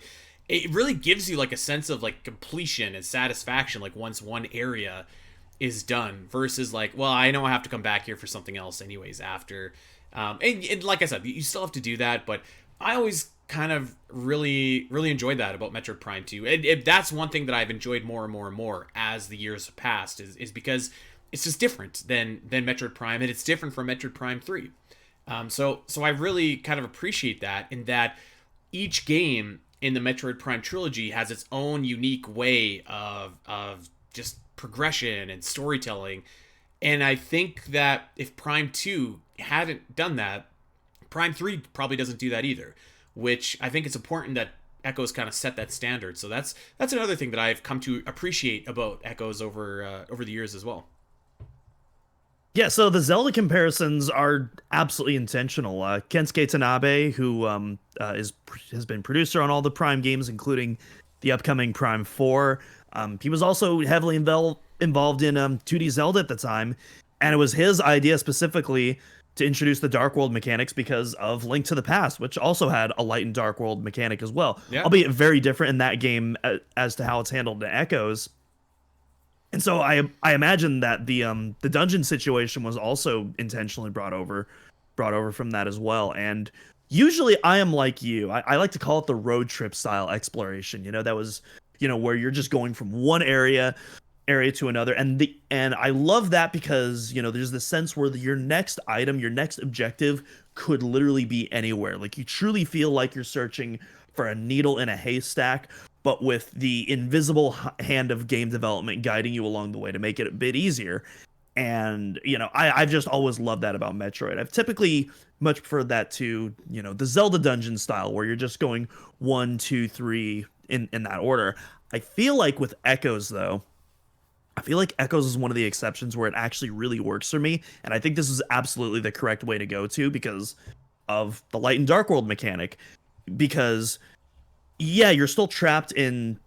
[SPEAKER 2] it really gives you like a sense of like completion and satisfaction, like once one area is done, versus like, well, I know I have to come back here for something else anyways after. And like I said, you still have to do that, but I always kind of really enjoyed that about Metroid Prime 2. And that's one thing that I've enjoyed more and more and more as the years have passed, is because it's just different than Metroid Prime, and it's different from Metroid Prime 3. So I really kind of appreciate that, in that each game in the Metroid Prime trilogy has its own unique way of just progression and storytelling. And I think that if Prime 2 hadn't done that, Prime 3 probably doesn't do that either, which I think it's important that Echoes kind of set that standard. So that's another thing that I've come to appreciate about Echoes over the years as well.
[SPEAKER 3] Yeah, so the Zelda comparisons are absolutely intentional. Kensuke Tanabe, who has been producer on all the Prime games, including the upcoming Prime 4, he was also heavily involved in 2D Zelda at the time, and it was his idea specifically to introduce the Dark World mechanics because of Link to the Past, which also had a light and Dark World mechanic as well, albeit very different in that game as to how it's handled in Echoes. And so I imagine that the dungeon situation was also intentionally brought over from that as well. And usually I am like you. I like to call it the road trip style exploration. That was, where you're just going from one area to another. And I love that because, there's this sense where your next item, your next objective could literally be anywhere. Like, you truly feel like you're searching for a needle in a haystack, but with the invisible hand of game development guiding you along the way to make it a bit easier. And, I've just always loved that about Metroid. I've typically much preferred that to, the Zelda dungeon style, where you're just going 1, 2, 3 in that order. I feel like with Echoes, though, Echoes is one of the exceptions where it actually really works for me. And I think this is absolutely the correct way to go to because of the light and dark world mechanic. Because yeah, you're still trapped in,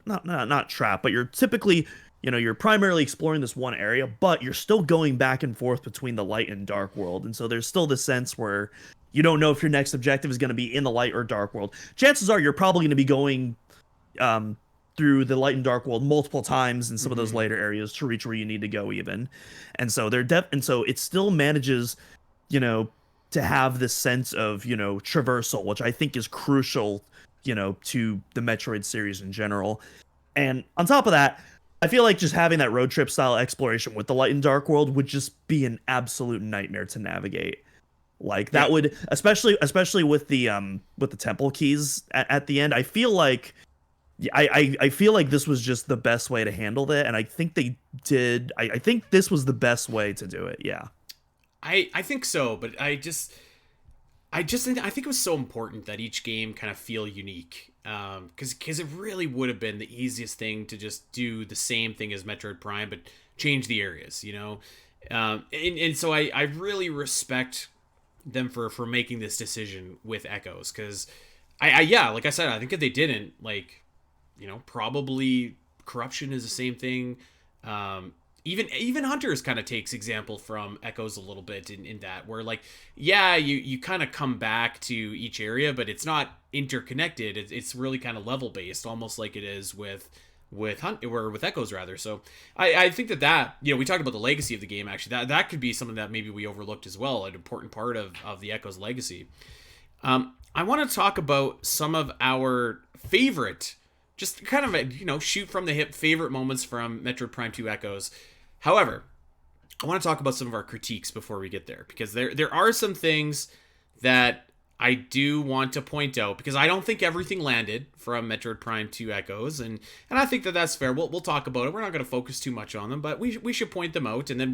[SPEAKER 3] not trapped, but you're typically, you're primarily exploring this one area, but you're still going back and forth between the light and dark world. And so there's still this sense where you don't know if your next objective is going to be in the light or dark world. Chances are you're probably going to be going through the light and dark world multiple times in some of those later areas to reach where you need to go even. And so so it still manages, to have this sense of, traversal, which I think is crucial, to the Metroid series in general. And on top of that, I feel like just having that road trip style exploration with the light and dark world would just be an absolute nightmare to navigate. Like that would, especially with the temple keys at the end. I feel like I feel like this was just the best way to handle that, and I think they did. I think this was the best way to do it. Yeah,
[SPEAKER 2] I think so, but I think it was so important that each game kind of feel unique, because it really would have been the easiest thing to just do the same thing as Metroid Prime, but change the areas, and so I really respect them for making this decision with Echoes, because like I said, I think if they didn't, like, probably Corruption is the same thing. Even Hunters kind of takes example from Echoes a little bit in that, where like, you kind of come back to each area, but it's not interconnected. It's really kind of level based, almost like it is with Echoes rather. So I think that we talked about the legacy of the game. Actually, that could be something that maybe we overlooked as well, an important part of the Echoes legacy. I want to talk about some of our favorite, just kind of shoot from the hip favorite moments from Metroid Prime 2 Echoes. However, I want to talk about some of our critiques before we get there, because there are some things that I do want to point out, because I don't think everything landed from Metroid Prime 2 Echoes, and I think that that's fair. We'll talk about it. We're not going to focus too much on them, but we should point them out, and then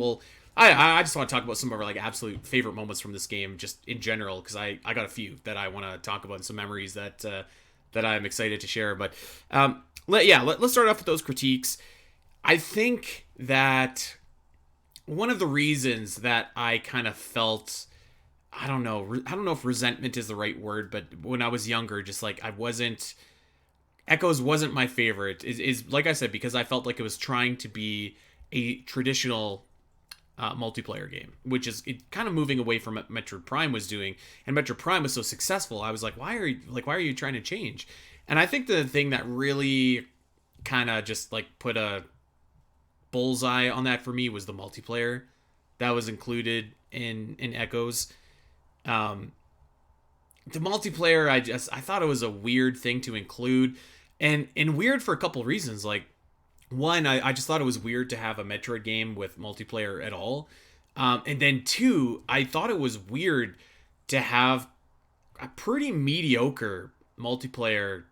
[SPEAKER 2] I just want to talk about some of our like absolute favorite moments from this game, just in general, because I got a few that I want to talk about, and some memories that I'm excited to share. But let's start off with those critiques. I think that one of the reasons that I kind of felt, I don't know if resentment is the right word, but when I was younger, just like Echoes wasn't my favorite, is like I said, because I felt like it was trying to be a traditional multiplayer game, which is it kind of moving away from what Metroid Prime was doing. And Metroid Prime was so successful, I was like, why are you trying to change? And I think the thing that really kind of just like put a bullseye on that for me was the multiplayer that was included in Echoes. The multiplayer, I thought it was a weird thing to include, and weird for a couple of reasons. Like, one, I just thought it was weird to have a Metroid game with multiplayer at all, and then two, I thought it was weird to have a pretty mediocre multiplayer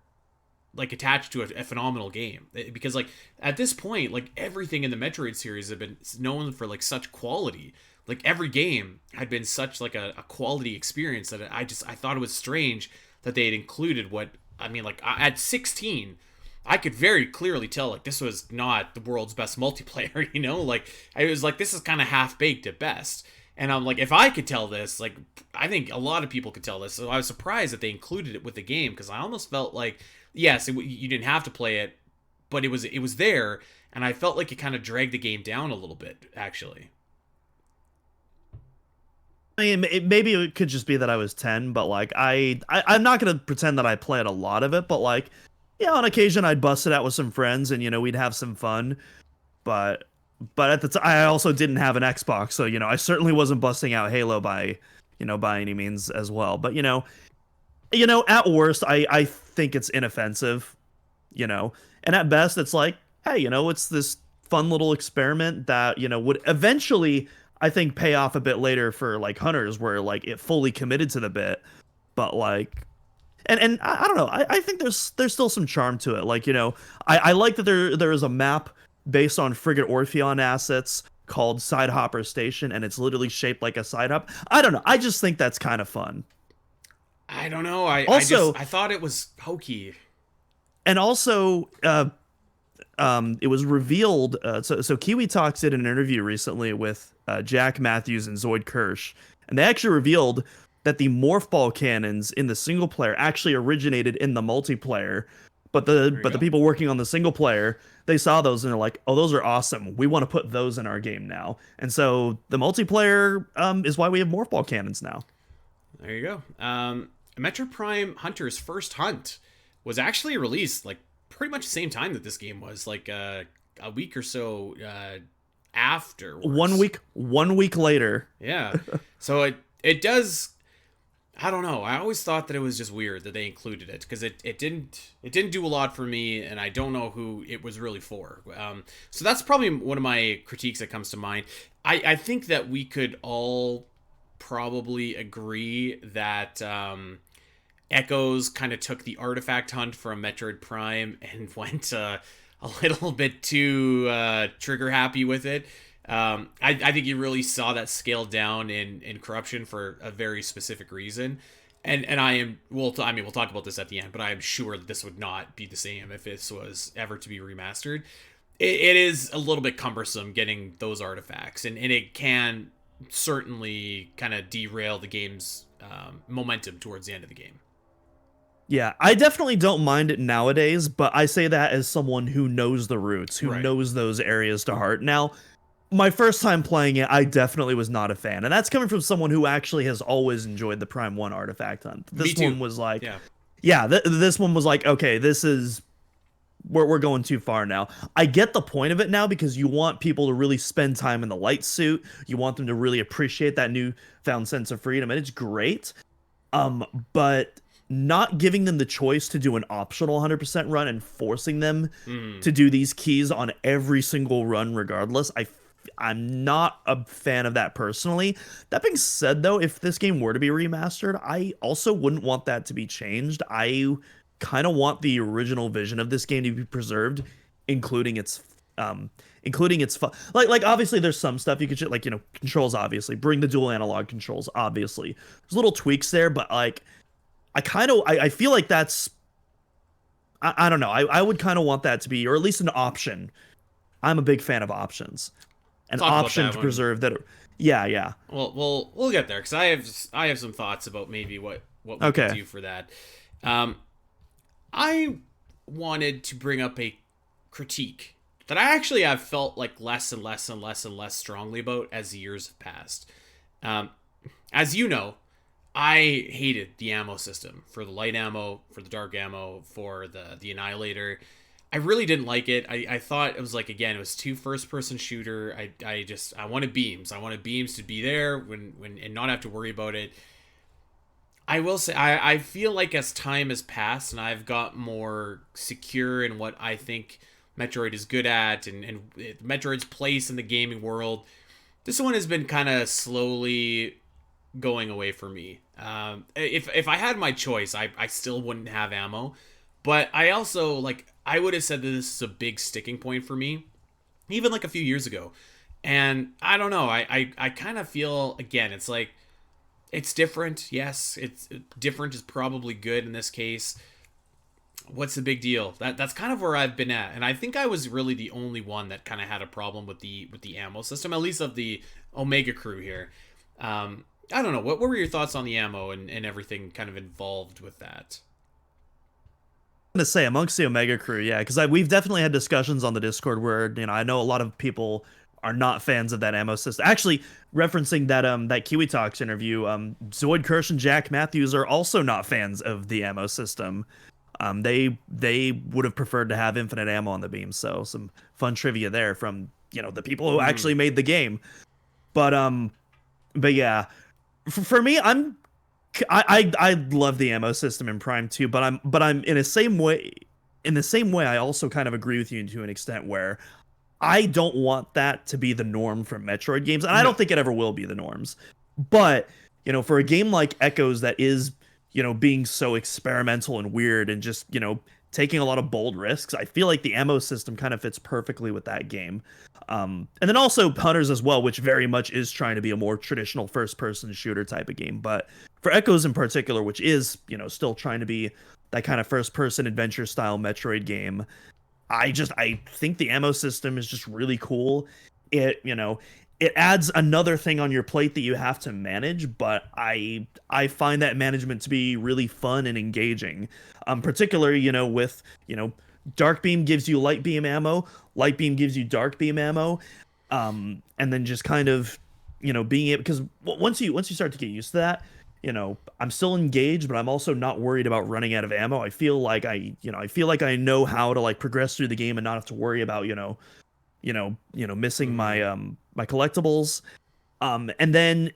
[SPEAKER 2] like attached to a phenomenal game, because like at this point, like everything in the Metroid series have been known for like such quality. Like every game had been such like a quality experience that I thought it was strange that they had included what I mean. Like at 16, I could very clearly tell like this was not the world's best multiplayer. You know, like I was like, this is kind of half baked at best. And I'm like, if I could tell this, like I think a lot of people could tell this. So I was surprised that they included it with the game, because I almost felt like, yes, you didn't have to play it, but it was there, and I felt like it kind of dragged the game down a little bit, actually.
[SPEAKER 3] I mean, maybe it could just be that I was 10, but like I'm not gonna pretend that I played a lot of it, but like, yeah, on occasion I'd bust it out with some friends, and we'd have some fun. But at the time, I also didn't have an Xbox, so I certainly wasn't busting out Halo by any means as well. But at worst, I think it's inoffensive, and at best, it's like, hey, it's this fun little experiment that would eventually, I think, pay off a bit later for like Hunters, where like it fully committed to the bit. But like, and I don't know, I think there's still some charm to it. Like I like that there is a map based on Frigate Orpheon assets called Sidehopper Station, and it's literally shaped like a side hop. I don't know, I just think that's kind of fun.
[SPEAKER 2] I don't know. I thought it was hokey.
[SPEAKER 3] And also, it was revealed. So Kiwi Talks did an interview recently with Jack Matthews and Zoid Kirsch, and they actually revealed that the morph ball cannons in the single player actually originated in the multiplayer. But the people working on the single player, they saw those and they're like, oh, those are awesome. We want to put those in our game now. And so the multiplayer is why we have morph ball cannons now.
[SPEAKER 2] There you go. Metroid Prime Hunter's first hunt was actually released like pretty much the same time that this game was, like a week or so afterwards.
[SPEAKER 3] 1 week later.
[SPEAKER 2] Yeah. So it does. I don't know. I always thought that it was just weird that they included it, because it didn't do a lot for me, and I don't know who it was really for. So that's probably one of my critiques that comes to mind. I think that we could all probably agree that Echoes kind of took the artifact hunt from Metroid Prime and went a little bit too trigger happy with it. I think you really saw that scaled down in Corruption for a very specific reason. And we'll talk about this at the end, but I am sure that this would not be the same if this was ever to be remastered. It is a little bit cumbersome getting those artifacts, and it can certainly kind of derail the game's momentum towards the end of the game.
[SPEAKER 3] Yeah, I definitely don't mind it nowadays, but I say that as someone who knows the roots, who knows those areas to heart. Now, my first time playing it, I definitely was not a fan, and that's coming from someone who actually has always enjoyed the Prime 1 artifact hunt. This one was like, this one was like, okay, this is, we're going too far now. I get the point of it now, because you want people to really spend time in the light suit. You want them to really appreciate that newfound sense of freedom, and it's great. But not giving them the choice to do an optional 100% run and forcing them to do these keys on every single run regardless, I I'm not a fan of that personally. That being said, though, if this game were to be remastered, I also wouldn't want that to be changed. I kind of want the original vision of this game to be preserved, including its um like obviously there's some stuff you could like, controls, obviously bring the dual analog controls, obviously there's little tweaks there, but like I feel like that's I don't know, I would kind of want that to be, or at least an option. I'm a big fan of options, an
[SPEAKER 2] Talk about
[SPEAKER 3] option
[SPEAKER 2] that
[SPEAKER 3] to
[SPEAKER 2] one.
[SPEAKER 3] preserve that. Yeah, yeah.
[SPEAKER 2] Well, we'll get there because I have some thoughts about maybe what we could
[SPEAKER 3] Okay.
[SPEAKER 2] do for that. Um, I wanted to bring up a critique that I actually have felt like less and less and less and less strongly about as the years have passed. Um, as you know, I hated the ammo system for the light ammo, for the dark ammo, for the Annihilator. I really didn't like it. I thought it was like, again, it was too first person shooter. I wanted beams. I wanted beams to be there when and not have to worry about it. I will say I feel like as time has passed and I've got more secure in what I think Metroid is good at, and Metroid's place in the gaming world, this one has been kind of slowly going away for me. If I had my choice, I still wouldn't have ammo, but I also like I would have said that this is a big sticking point for me, even like a few years ago. And I don't know. I kind of feel, again, it's like it's different. Yes, it's different is probably good in this case. What's the big deal? That's kind of where I've been at, and I think I was really the only one that kind of had a problem with the ammo system, at least of the Omega crew here. I don't know. What were your thoughts on the ammo and everything kind of involved with that?
[SPEAKER 3] To say amongst the Omega crew, yeah, because we've definitely had discussions on the Discord where I know a lot of people are not fans of that ammo system. Actually, referencing that Kiwi Talks interview, Zoid Kirsch and Jack Matthews are also not fans of the ammo system. They would have preferred to have infinite ammo on the beam. So some fun trivia there from the people who actually made the game. But yeah, for me, I love the ammo system in Prime 2, but I'm in the same way I also kind of agree with you to an extent where I don't want that to be the norm for Metroid games, and I don't think it ever will be the norms. But for a game like Echoes that is being so experimental and weird and just taking a lot of bold risks, I feel like the ammo system kind of fits perfectly with that game. And then also Hunters as well, which very much is trying to be a more traditional first-person shooter type of game. But for Echoes in particular, which is still trying to be that kind of first-person adventure style Metroid game, I think the ammo system is just really cool. It adds another thing on your plate that you have to manage, but I find that management to be really fun and engaging. Particularly, with Dark Beam gives you Light Beam ammo, Light Beam gives you Dark Beam ammo, and then just kind of being able, because once you start to get used to that, I'm still engaged, but I'm also not worried about running out of ammo. I feel like I know how to like progress through the game and not have to worry about missing my collectibles. And then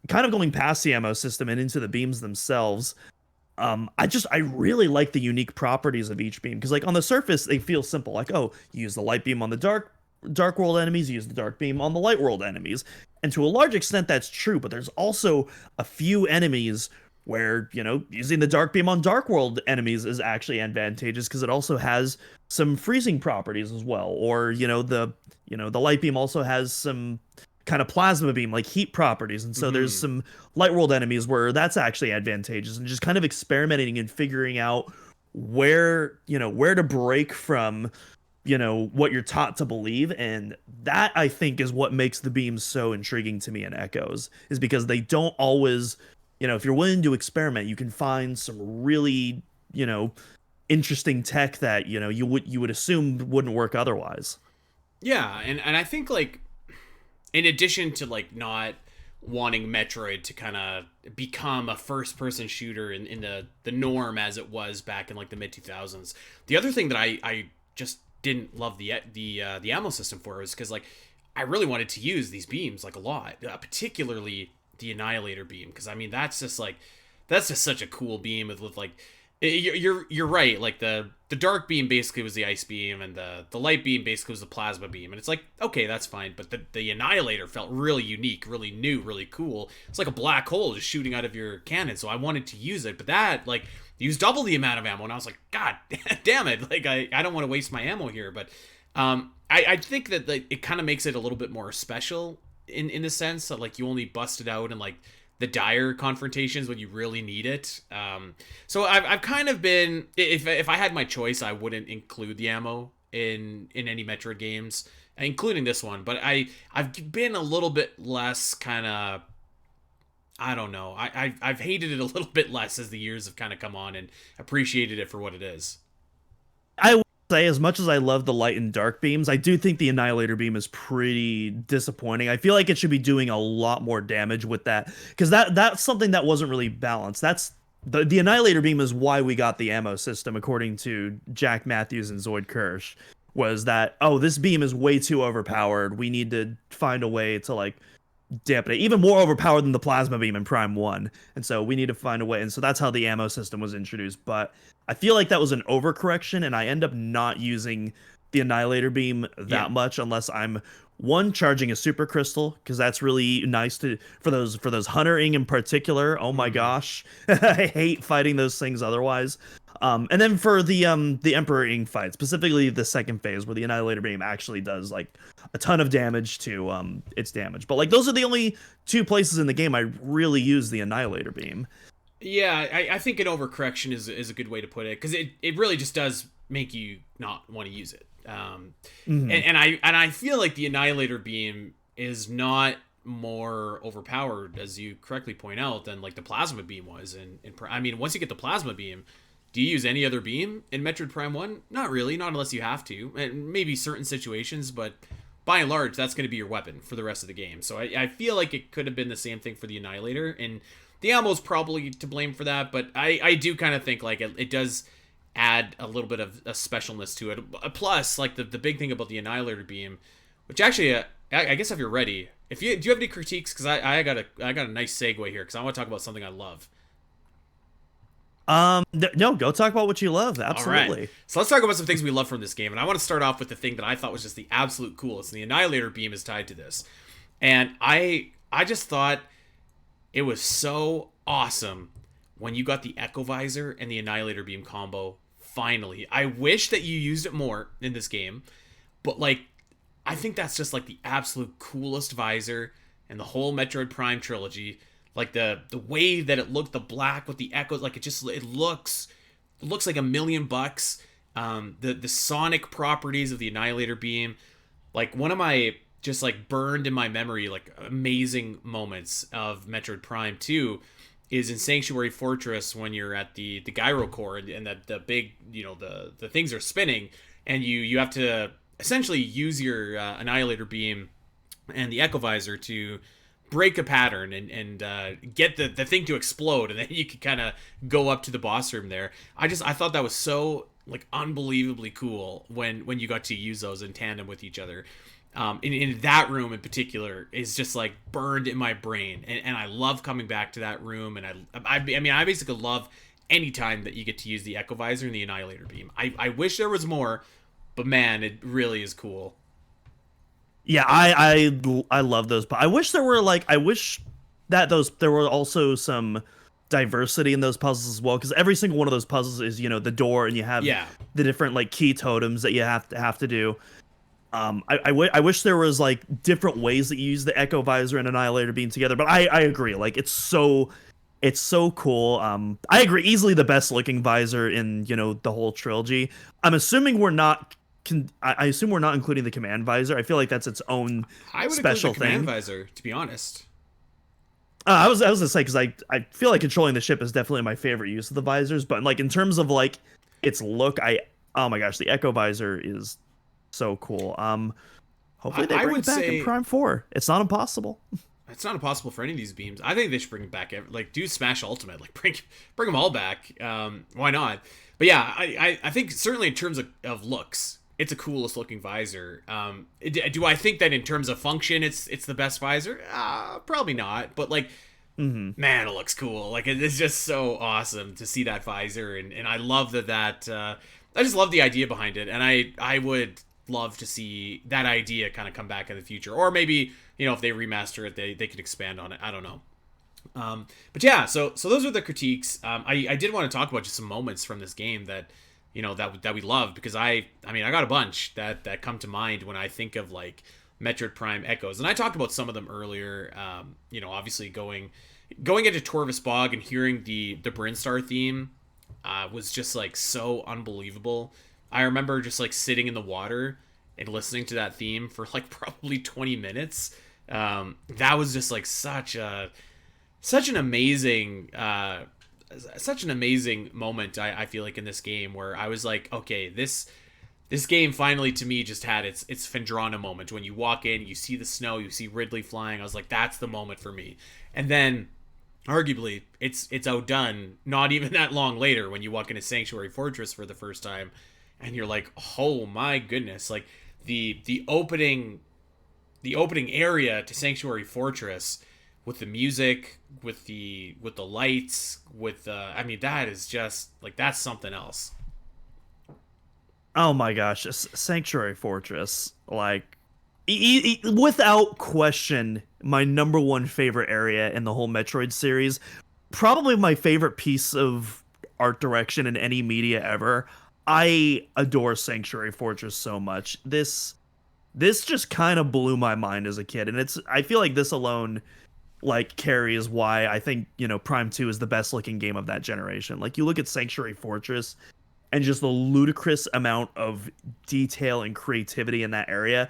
[SPEAKER 3] kind of going past the ammo system and into the beams themselves. I really like the unique properties of each beam, because like on the surface they feel simple, like, oh, you use the light beam on the dark world enemies, you use the dark beam on the light world enemies, and to a large extent that's true. But there's also a few enemies where using the dark beam on dark world enemies is actually advantageous, because it also has some freezing properties as well, or the light beam also has some kind of plasma beam like heat properties, and so there's some light world enemies where that's actually advantageous, and just kind of experimenting and figuring out where to break from what you're taught to believe. And that, I think, is what makes the beams so intriguing to me in Echoes, is because they don't always, if you're willing to experiment, you can find some really interesting tech that you would assume wouldn't work otherwise.
[SPEAKER 2] Yeah, and I think, like, in addition to like not wanting Metroid to kind of become a first person shooter in the norm as it was back in like the mid 2000s, the other thing that I just didn't love the ammo system for was because like I really wanted to use these beams like a lot, particularly the Annihilator beam, because I mean that's just such a cool beam with like You're right. Like the dark beam basically was the ice beam, and the light beam basically was the plasma beam. And it's like, okay, that's fine. But the annihilator felt really unique, really new, really cool. It's like a black hole just shooting out of your cannon. So I wanted to use it, but that like used double the amount of ammo, and I was like, God damn it! Like I don't want to waste my ammo here. But I think that like, it kind of makes it a little bit more special in the sense that like you only bust it out in like the dire confrontations when you really need it. So I've kind of been, if I had my choice, I wouldn't include the ammo in any Metroid games, including this one. But I've been a little bit less kind of, I don't know. I've hated it a little bit less as the years have kind of come on, and appreciated it for what it is.
[SPEAKER 3] I would say, as much as I love the light and dark beams, I do think the Annihilator beam is pretty disappointing. I feel like it should be doing a lot more damage with that, because that's something that wasn't really balanced. That's the Annihilator beam is why we got the ammo system, according to Jack Matthews and Zoid Kirsch, was that, oh, this beam is way too overpowered. We need to find a way to like dampen it, even more overpowered than the plasma beam in Prime 1. And so we need to find a way. And so that's how the ammo system was introduced. But I feel like that was an overcorrection, and I end up not using the Annihilator beam that much unless I'm one, charging a super crystal, because that's really nice to for those huntering in particular. Oh my gosh. I hate fighting those things otherwise. And then for the Emperor Ing fight, specifically the second phase where the Annihilator beam actually does like a ton of damage to its damage. But like those are the only two places in the game I really use the Annihilator beam.
[SPEAKER 2] Yeah, I think an overcorrection is a good way to put it, because it really just does make you not want to use it. And I feel like the Annihilator beam is not more overpowered, as you correctly point out, than like the plasma beam was. And I mean, once you get the plasma beam, do you use any other beam in Metroid Prime 1? Not really, not unless you have to, and maybe certain situations, but by and large, that's going to be your weapon for the rest of the game. So I feel like it could have been the same thing for the Annihilator, and the ammo's probably to blame for that, but I do kind of think like it does add a little bit of a specialness to it. Plus, like the big thing about the Annihilator beam, which actually, I guess if you're ready, do you have any critiques? Because I got a nice segue here, because I want to talk about something I love.
[SPEAKER 3] No, go talk about what you love. Absolutely.
[SPEAKER 2] All right. So let's talk about some things we love from this game, and I want to start off with the thing that I thought was just the absolute coolest. And the Annihilator beam is tied to this, and I just thought it was so awesome when you got the Echo Visor and the Annihilator beam combo. Finally, I wish that you used it more in this game, but like, I think that's just like the absolute coolest visor in the whole Metroid Prime trilogy. Like the way that it looked, the black with the echoes, like it looks like $1,000,000. The sonic properties of the Annihilator beam, like one of my just like burned in my memory like amazing moments of Metroid Prime 2 is in Sanctuary Fortress, when you're at the gyro core, and the big, the things are spinning, and you have to essentially use your Annihilator beam and the Echo Visor to break a pattern and get the thing to explode, and then you can kind of go up to the boss room there. I thought that was so like unbelievably cool when you got to use those in tandem with each other. In that room in particular is just like burned in my brain, and I love coming back to that room. And I mean I basically love any time that you get to use the Echo Visor and the Annihilator beam. I wish there was more, but man, it really is cool.
[SPEAKER 3] Yeah, I love those. But I wish there were there were also some diversity in those puzzles as well, because every single one of those puzzles is the door, and you have the different like key totems that you have to do. I wish there was like different ways that you use the Echo Visor and Annihilator beam together, but I agree, like it's so cool. I agree, easily the best looking visor in the whole trilogy. I'm assuming we're not I assume we're not including the command visor. I feel like that's its own special thing.
[SPEAKER 2] Command visor, to be honest.
[SPEAKER 3] I was gonna say, because I feel like controlling the ship is definitely my favorite use of the visors, but like in terms of like its look, oh my gosh, the Echo Visor is so cool. Hopefully they bring it back in Prime 4. It's not impossible.
[SPEAKER 2] It's not impossible for any of these beams. I think they should bring it back. Like, do Smash Ultimate. Like, bring them all back. Why not? But yeah, I think certainly in terms of looks, it's the coolest looking visor. Do I think that in terms of function, it's the best visor? Probably not. But like, Man, it looks cool. Like it's just so awesome to see that visor, and I love I just love the idea behind it, and I would love to see that idea kind of come back in the future, or maybe if they remaster it, they could expand on it. I don't know. But yeah, so those are the critiques. I did want to talk about just some moments from this game that that we love, because I mean I got a bunch that come to mind when I think of like Metroid Prime Echoes, and I talked about some of them earlier. Obviously going into Torvus Bog and hearing the Brinstar theme was just like so unbelievable. I remember just like sitting in the water and listening to that theme for like probably 20 minutes. That was just like such an amazing moment. I feel like in this game where I was like, okay, this game finally to me just had its Phendrana moment. When you walk in, you see the snow, you see Ridley flying. I was like, that's the moment for me. And then arguably it's outdone not even that long later when you walk into Sanctuary Fortress for the first time and you're like, oh my goodness, like the opening area to Sanctuary Fortress with the music, with the lights, with I mean that is just like, that's something else.
[SPEAKER 3] Oh my gosh, Sanctuary Fortress, like without question, my number one favorite area in the whole Metroid series. Probably my favorite piece of art direction in any media ever. I adore Sanctuary Fortress so much. This just kind of blew my mind as a kid, and I feel like this alone like carries why I think, Prime 2 is the best looking game of that generation. Like you look at Sanctuary Fortress and just the ludicrous amount of detail and creativity in that area.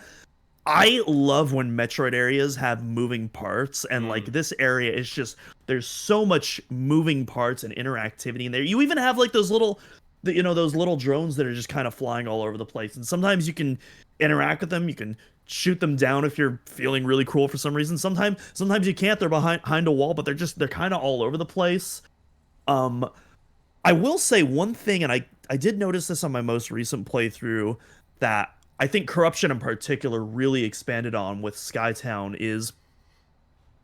[SPEAKER 3] I love when Metroid areas have moving parts, and like this area is just, there's so much moving parts and interactivity in there. You even have like those those little drones that are just kind of flying all over the place, and sometimes you can interact with them. You can shoot them down if you're feeling really cool for some reason. Sometimes you can't. They're behind a wall, but they're kind of all over the place. I will say one thing, and I did notice this on my most recent playthrough, that I think Corruption in particular really expanded on with Skytown, is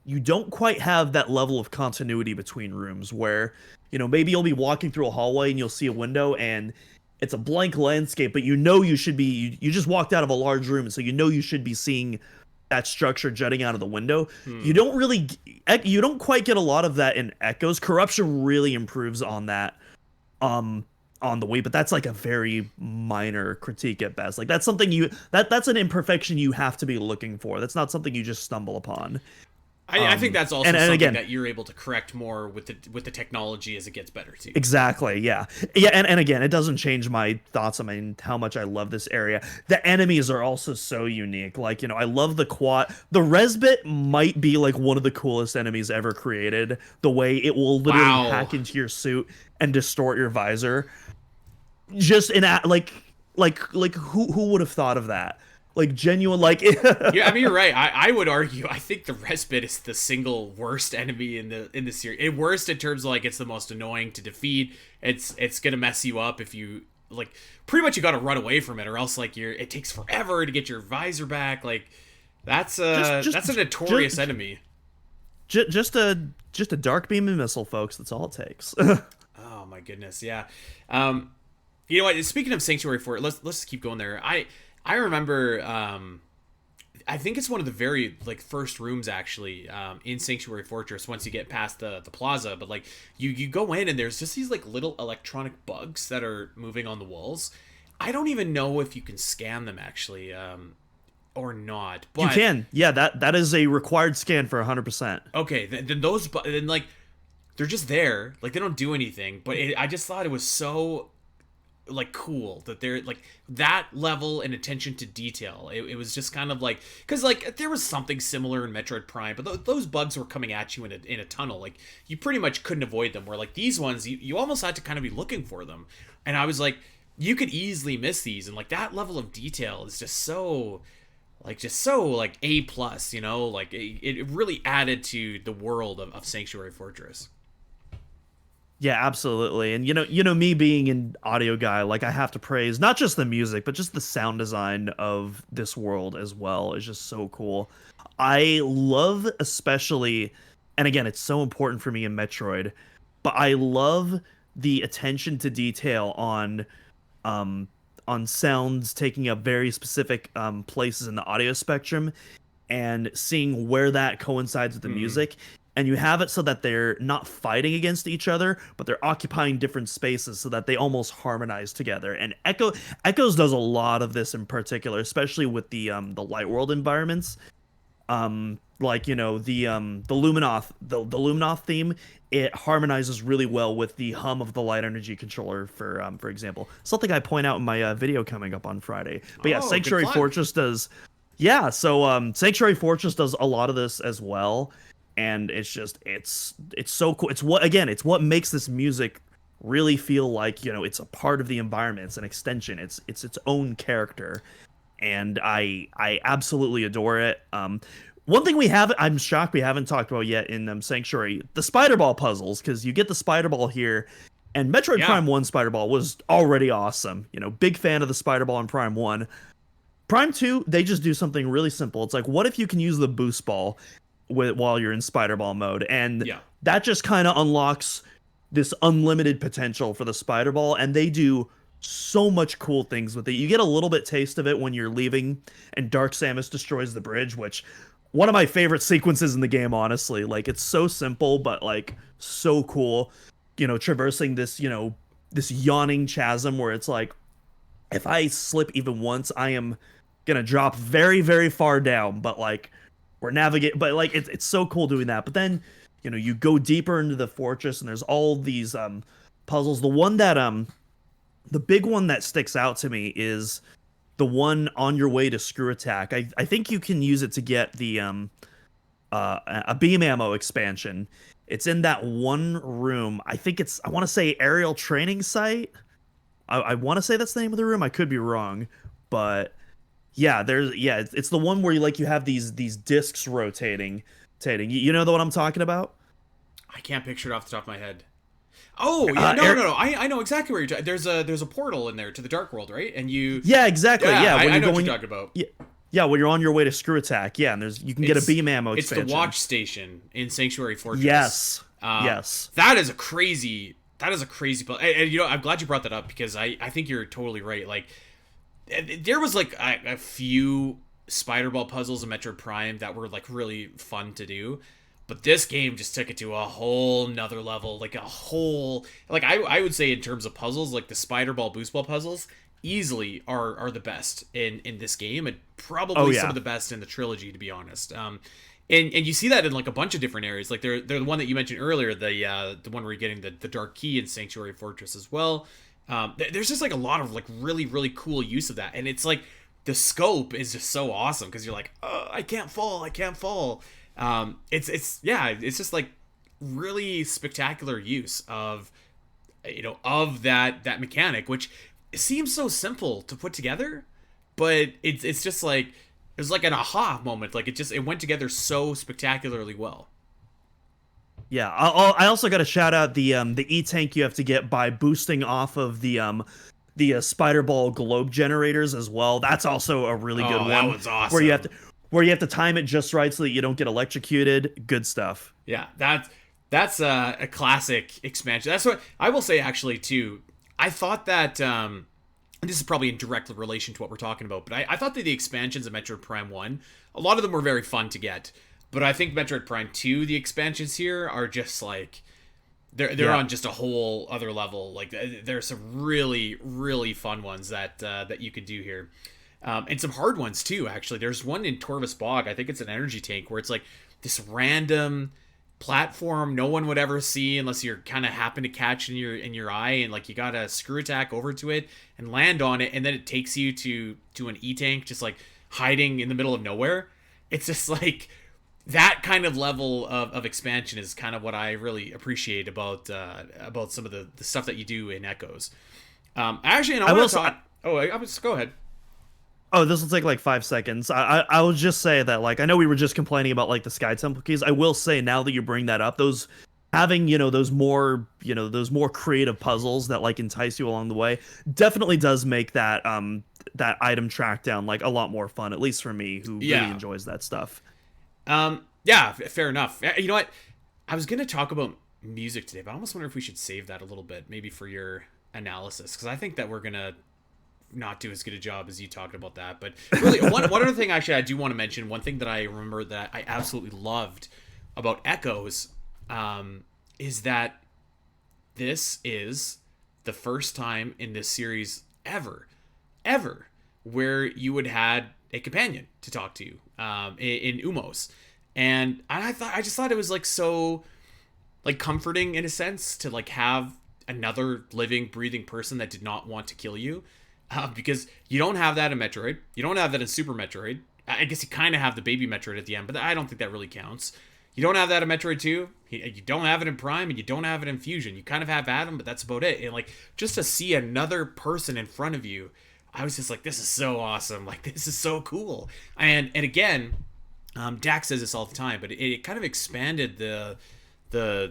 [SPEAKER 3] you don't quite have that level of continuity between rooms where, maybe you'll be walking through a hallway and you'll see a window and it's a blank landscape, but you should be, you just walked out of a large room, so you should be seeing that structure jutting out of the window. You don't quite get a lot of that in Echoes. Corruption really improves on that on the way, but that's like a very minor critique at best. Like that's something that's an imperfection you have to be looking for. That's not something you just stumble upon.
[SPEAKER 2] I think that's also
[SPEAKER 3] and
[SPEAKER 2] something
[SPEAKER 3] again,
[SPEAKER 2] that you're able to correct more with the technology as it gets better too.
[SPEAKER 3] Exactly, yeah. And again, it doesn't change my thoughts. I mean, how much I love this area. The enemies are also so unique. Like, I love the quad. The Resbit might be like one of the coolest enemies ever created. The way it will literally hack into your suit and distort your visor. Just who would have thought of that? Like genuine, like
[SPEAKER 2] yeah, I mean you're right. I would argue I think the Respite is the single worst enemy in the series. Worst in terms of like it's the most annoying to defeat. It's gonna mess you up if you like. Pretty much you got to run away from it, or else like it takes forever to get your visor back. Like that's a notorious enemy.
[SPEAKER 3] Just a dark beam and missile, folks. That's all it takes.
[SPEAKER 2] Oh my goodness, yeah. You know what? Speaking of Sanctuary Fort, let's just keep going there. I remember, I think it's one of the very like first rooms actually in Sanctuary Fortress once you get past the plaza. But like you go in and there's just these like little electronic bugs that are moving on the walls. I don't even know if you can scan them actually or not. But
[SPEAKER 3] you can. Yeah, that is a required scan for 100%.
[SPEAKER 2] Okay, then then like they're just there, like they don't do anything. But I just thought it was so like cool that they're like that level and attention to detail. It was just kind of like, because like there was something similar in Metroid Prime, but those bugs were coming at you in a tunnel. Like you pretty much couldn't avoid them, where like these ones you almost had to kind of be looking for them. And I was like, you could easily miss these, and like that level of detail is just so like A plus, like it really added to the world of Sanctuary Fortress.
[SPEAKER 3] Yeah, absolutely. And me being an audio guy, like I have to praise not just the music, but just the sound design of this world as well is just so cool. I love especially, and again, it's so important for me in Metroid, but I love the attention to detail um on sounds taking up very specific places in the audio spectrum and seeing where that coincides with the music. And you have it so that they're not fighting against each other, but they're occupying different spaces so that they almost harmonize together. And Echoes does a lot of this in particular, especially with the Light World environments. Like, the Luminoth theme, it harmonizes really well with the hum of the light energy controller, for example. Something I point out in my video coming up on Friday. But yeah, Sanctuary Fortress does. Yeah, so Sanctuary Fortress does a lot of this as well, and it's so cool. It's what makes this music really feel like, it's a part of the environment. It's an extension. It's its own character, and I absolutely adore it. One thing I'm shocked we haven't talked about yet in Sanctuary, the Spider Ball puzzles, because you get the Spider Ball here, and Metroid Prime 1 Spider Ball was already awesome. Big fan of the Spider Ball in Prime 1. Prime 2, they just do something really simple. It's like, what if you can use the boost ball while you're in Spider Ball mode? And that just kind of unlocks this unlimited potential for the Spider Ball, and they do so much cool things with it. You get a little bit taste of it when you're leaving and Dark Samus destroys the bridge, which one of my favorite sequences in the game, honestly. Like, it's so simple, but like so cool, traversing this, this yawning chasm where it's like, if I slip even once, I am gonna drop very, very far down, but like it's so cool doing that. But then, you go deeper into the fortress and there's all these puzzles. The big one that sticks out to me is the one on your way to Screw Attack. I think you can use it to get the a beam ammo expansion. It's in that one room. I want to say aerial training site. I want to say that's the name of the room. I could be wrong, but yeah, it's the one where you have these discs rotating. You know the one I'm talking about?
[SPEAKER 2] I can't picture it off the top of my head. Oh yeah, no. I know exactly where you're talking. There's a portal in there to the Dark World, right? And you.
[SPEAKER 3] Yeah, exactly. Yeah,
[SPEAKER 2] I know what you're talking about.
[SPEAKER 3] Yeah, when you're on your way to Screw Attack. Yeah, and you can get a beam ammo expansion.
[SPEAKER 2] It's the watch station in Sanctuary Fortress.
[SPEAKER 3] Yes. Yes.
[SPEAKER 2] That is a crazy. And I'm glad you brought that up, because I think you're totally right. Like, there was like a few Spider Ball puzzles in Metroid Prime that were like really fun to do, but this game just took it to a whole nother level. Like I would say in terms of puzzles, like the Spider Ball Boost Ball puzzles easily are the best in this game, and probably some of the best in the trilogy, to be honest. And you see that in like a bunch of different areas. Like they're the one that you mentioned earlier, the one where you're getting the Dark Key in Sanctuary Fortress as well. There's just like a lot of like really, really cool use of that, and it's like the scope is just so awesome, because you're like, oh, I can't fall. It's just like really spectacular use of that mechanic, which seems so simple to put together, but it's just like, it was like an aha moment. Like it went together so spectacularly well.
[SPEAKER 3] Yeah, I also got to shout out the E-Tank you have to get by boosting off of the Spider Ball globe generators as well. That's also a really good one.
[SPEAKER 2] That one's awesome.
[SPEAKER 3] Where you have to time it just right so that you don't get electrocuted. Good stuff.
[SPEAKER 2] Yeah, that's a classic expansion. That's what I will say, actually, too. I thought that this is probably in direct relation to what we're talking about, but I thought that the expansions of Metroid Prime 1, a lot of them were very fun to get. But I think Metroid Prime 2, the expansions here are just like, they're on just a whole other level. Like, there's some really, really fun ones that you could do here. And some hard ones too, actually. There's one in Torvus Bog, I think it's an energy tank, where it's like this random platform no one would ever see unless you're kind of happen to catch in your eye, and like you gotta Screw Attack over to it and land on it, and then it takes you to an E-Tank just like hiding in the middle of nowhere. It's just like that kind of level of expansion is kind of what I really appreciate about some of the stuff that you do in Echoes. Actually, and I want to talk. Go ahead.
[SPEAKER 3] Oh, this will take like 5 seconds. I will just say that, like, I know we were just complaining about like the Sky Temple keys. I will say, now that you bring that up, those having, those more creative puzzles that like entice you along the way definitely does make that item track down like a lot more fun, at least for me, who really enjoys that stuff.
[SPEAKER 2] Yeah, fair enough. You know what? I was gonna talk about music today, but I almost wonder if we should save that a little bit, maybe for your analysis, because I think that we're gonna not do as good a job as you talking about that. But really, one other thing actually I do want to mention, one thing that I remember that I absolutely loved about Echoes, is that this is the first time in this series ever, where you would had a companion to talk to, in Umos. And I just thought it was like so like comforting in a sense to like have another living, breathing person that did not want to kill you, because you don't have that in Metroid. You don't have that in Super Metroid. I guess you kind of have the baby Metroid at the end, but I don't think that really counts. You don't have that in Metroid 2. You don't have it in Prime, and you don't have it in Fusion. You kind of have Adam, but that's about it. And like just to see another person in front of you, I was just like, this is so awesome. Like this is so cool. And again, Dak says this all the time, but it kind of expanded the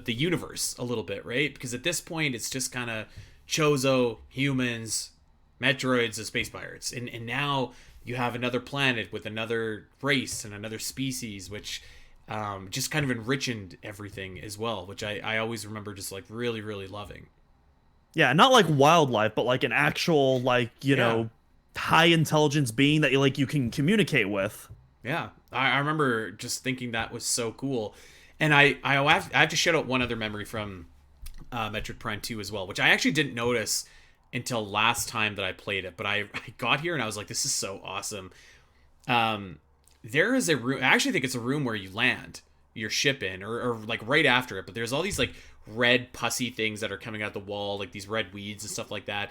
[SPEAKER 2] universe a little bit, right? Because at this point, it's just kind of Chozo, humans, Metroids, and space pirates, and now you have another planet with another race and another species, which just kind of enriched everything as well, which I always remember just like really, really loving.
[SPEAKER 3] Yeah, not like wildlife, but like an actual like, you know, high intelligence being that you can communicate with.
[SPEAKER 2] Yeah, I remember just thinking that was so cool. And I have to shout out one other memory from Metroid Prime 2 as well, which I actually didn't notice until last time that I played it. But I got here and I was like, this is so awesome. There is a room, I actually think it's a room where you land your ship in, or like right after it. But there's all these like red pussy things that are coming out the wall, like these red weeds and stuff like that.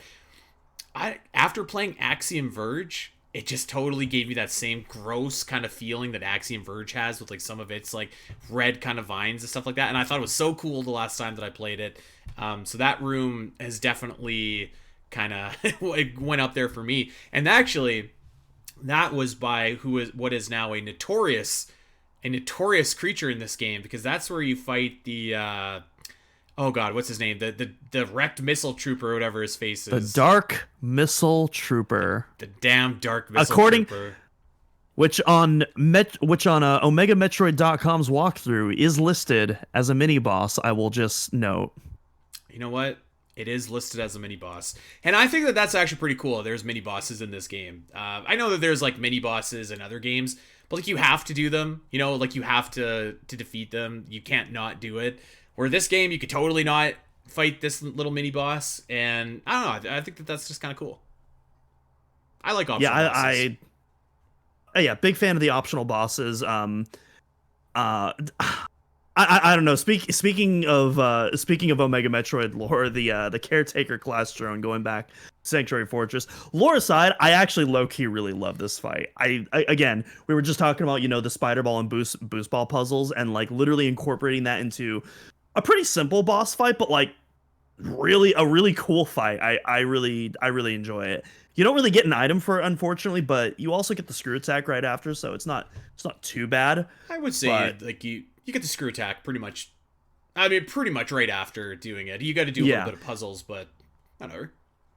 [SPEAKER 2] After playing Axiom Verge, it just totally gave me that same gross kind of feeling that Axiom Verge has with like some of its like red kind of vines and stuff like that. And I thought it was so cool the last time that I played it. So that room has definitely kind of went up there for me. And actually, that was by what is now a notorious creature in this game, because that's where you fight the oh god, what's his name? The wrecked missile trooper, or whatever his face is.
[SPEAKER 3] The Dark Missile Trooper.
[SPEAKER 2] The damn Dark Missile Trooper.
[SPEAKER 3] Which on OmegaMetroid.com's walkthrough is listed as a mini boss. I will just note.
[SPEAKER 2] You know what? It is listed as a mini boss, and I think that that's actually pretty cool. There's mini bosses in this game. I know that there's like mini bosses in other games, but like you have to do them. You know, like you have to defeat them. You can't not do it. Where this game, you could totally not fight this little mini boss, and I don't know. I think that that's just kind of cool. I like optional bosses.
[SPEAKER 3] Yeah, big fan of the optional bosses. I don't know. Speaking of Omega Metroid lore, the Caretaker class drone going back to Sanctuary Fortress. Lore aside, I actually low key really love this fight. I again, we were just talking about the Spider Ball and Boost Ball puzzles, and like literally incorporating that into a pretty simple boss fight, but like really a really cool fight. I really enjoy it. You don't really get an item for it, unfortunately, but you also get the screw attack right after, so it's not too bad.
[SPEAKER 2] I would say like you get the screw attack pretty much. I mean, pretty much right after doing it. You got to do a little bit of puzzles, but whatever.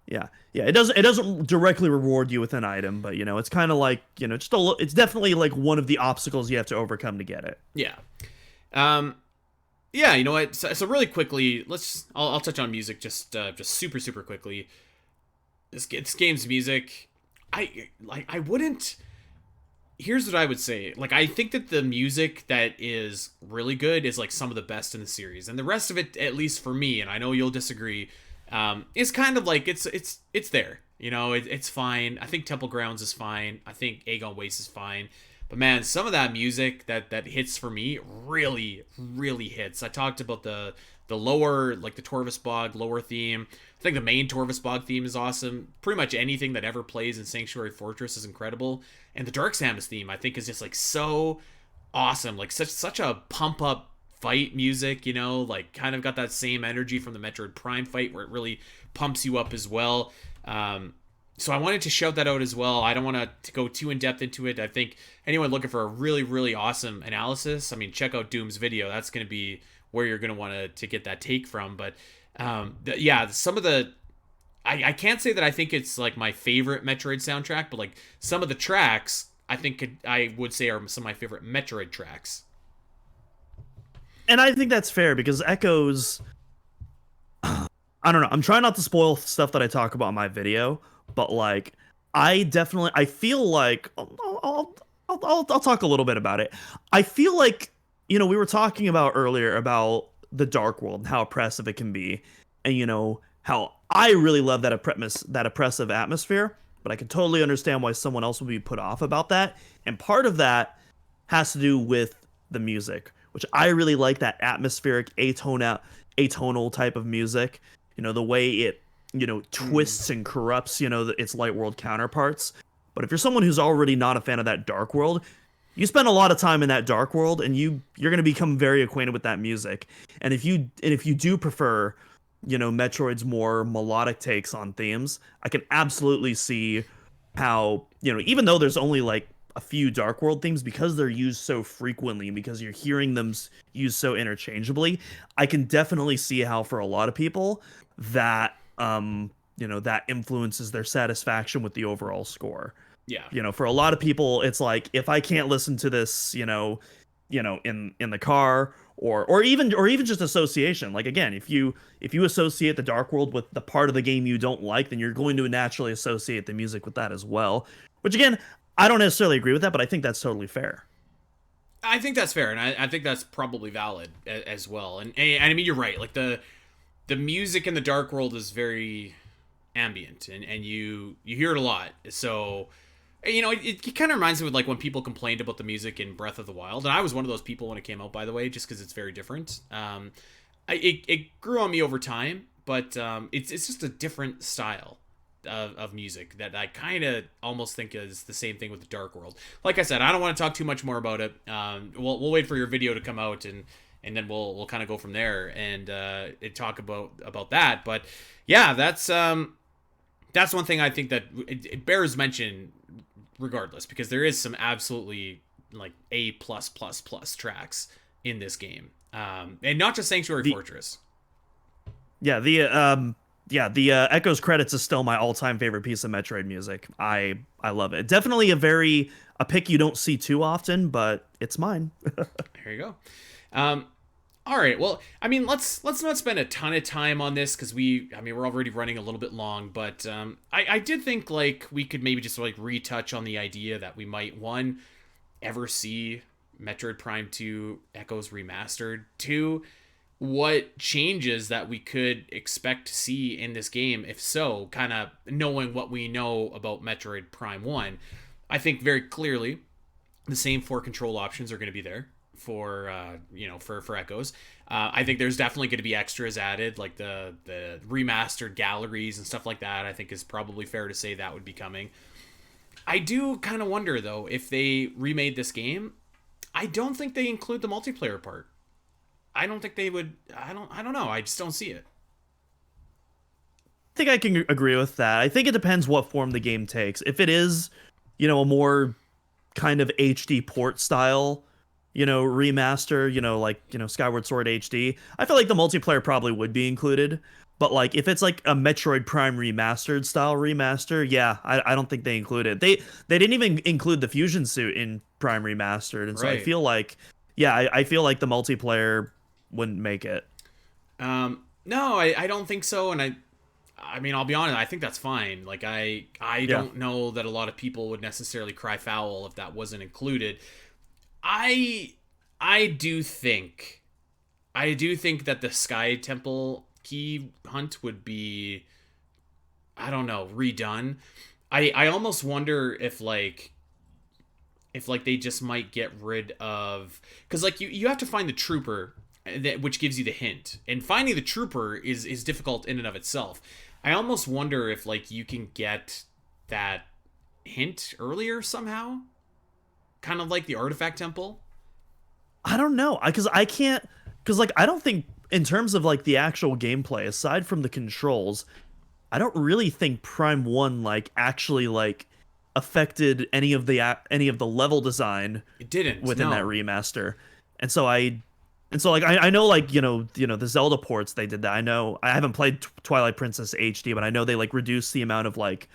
[SPEAKER 3] Yeah. It doesn't directly reward you with an item, but it's kind of like just it's definitely like one of the obstacles you have to overcome to get it.
[SPEAKER 2] Yeah. Yeah. You know what? So really quickly, I'll touch on music just super quickly. This game's music, I wouldn't. Here's what I would say. Like, I think that the music that is really good is like some of the best in the series, and the rest of it, at least for me, and I know you'll disagree, is kind of like it's there. It's fine. I think Temple Grounds is fine. I think Aegon Waste is fine. But man, some of that music that hits for me really hits. I talked about the lower, like the Torvus Bog lower theme. I think the main Torvus Bog theme is awesome. Pretty much anything that ever plays in Sanctuary Fortress is incredible. And the Dark Samus theme, I think, is just like so awesome. Like such a pump up fight music, like kind of got that same energy from the Metroid Prime fight where it really pumps you up as well. So I wanted to shout that out as well. I don't want to go too in depth into it. I think anyone looking for a really awesome analysis, I mean, check out Doom's video. That's going to be where you're going to want to get that take from. But some of the, I can't say that I think it's like my favorite Metroid soundtrack, but like some of the tracks I would say are some of my favorite Metroid tracks.
[SPEAKER 3] and I think that's fair because Echoes. I don't know. I'm trying not to spoil stuff that I talk about in my video, but like, I feel like I'll talk a little bit about it. I feel like we were talking about earlier about the Dark World and how oppressive it can be, and how I really love that oppressive atmosphere, but I can totally understand why someone else would be put off about that, and part of that has to do with the music, which I really like that atmospheric atonal type of music. The way it, twists and corrupts, its light world counterparts. But if you're someone who's already not a fan of that dark world, you spend a lot of time in that dark world, and you're going to become very acquainted with that music. And if you do prefer, Metroid's more melodic takes on themes, I can absolutely see how, even though there's only like a few Dark World themes, because they're used so frequently and because you're hearing them used so interchangeably, I can definitely see how for a lot of people that that influences their satisfaction with the overall score.
[SPEAKER 2] Yeah.
[SPEAKER 3] For a lot of people, it's like, if I can't listen to this, in the car, or even just association. Like, again, if you associate the Dark World with the part of the game you don't like, then you're going to naturally associate the music with that as well. Which, again, I don't necessarily agree with that, but I think that's totally fair.
[SPEAKER 2] I think that's fair, and I think that's probably valid as well. And I mean, you're right. Like the music in the Dark World is very ambient, and you hear it a lot. So it kind of reminds me of like when people complained about the music in Breath of the Wild, and I was one of those people when it came out, by the way, just because it's very different. It grew on me over time, but it's just a different style of music that I kind of almost think is the same thing with the Dark World. Like I said, I don't want to talk too much more about it. We'll wait for your video to come out, and then we'll kind of go from there and talk about that. But yeah, that's one thing I think that it bears mention regardless, because there is some absolutely like A+++ tracks in this game, and not just Sanctuary Fortress.
[SPEAKER 3] Yeah, the Echoes credits is still my all-time favorite piece of Metroid music. I love it. Definitely a pick you don't see too often, but it's mine.
[SPEAKER 2] There you go. All right. Well, I mean, let's not spend a ton of time on this because we're already running a little bit long. But I did think like we could maybe just like retouch on the idea that we might ever see Metroid Prime 2 Echoes remastered. 2, what changes that we could expect to see in this game, if so, kind of knowing what we know about Metroid Prime 1. I think very clearly the same 4 control options are going to be there for Echoes. I think there's definitely going to be extras added, like the remastered galleries and stuff like that. I think is probably fair to say that would be coming. I do kind of wonder though, if they remade this game, I don't think they include the multiplayer part. I don't think they would. I don't know. I just don't see it.
[SPEAKER 3] I think I can agree with that. I think it depends what form the game takes. If it is, a more kind of HD port style, remaster, like, Skyward Sword HD, I feel like the multiplayer probably would be included. But like, if it's like a Metroid Prime remastered style remaster, yeah, I don't think they include it. They didn't even include the fusion suit in Prime Remastered, and so
[SPEAKER 2] right.
[SPEAKER 3] I feel like, yeah, I feel like the multiplayer wouldn't make it.
[SPEAKER 2] No, I don't think so, and I mean, I'll be honest, I think that's fine. Like, I don't know that a lot of people would necessarily cry foul if that wasn't included. I do think that the Sky Temple key hunt would be, I don't know, redone. I almost wonder if they just might get rid of, because like you have to find the trooper which gives you the hint, and finding the trooper is difficult in and of itself. I almost wonder if like you can get that hint earlier somehow, kind of like the artifact temple.
[SPEAKER 3] I don't know, because I don't think, in terms of like the actual gameplay, aside from the controls, I don't really think Prime 1 like actually like affected any of the level design.
[SPEAKER 2] It didn't
[SPEAKER 3] within that remaster. And so I know, like, the Zelda ports, they did that. I know I haven't played Twilight Princess HD, but I know they like reduced the amount of like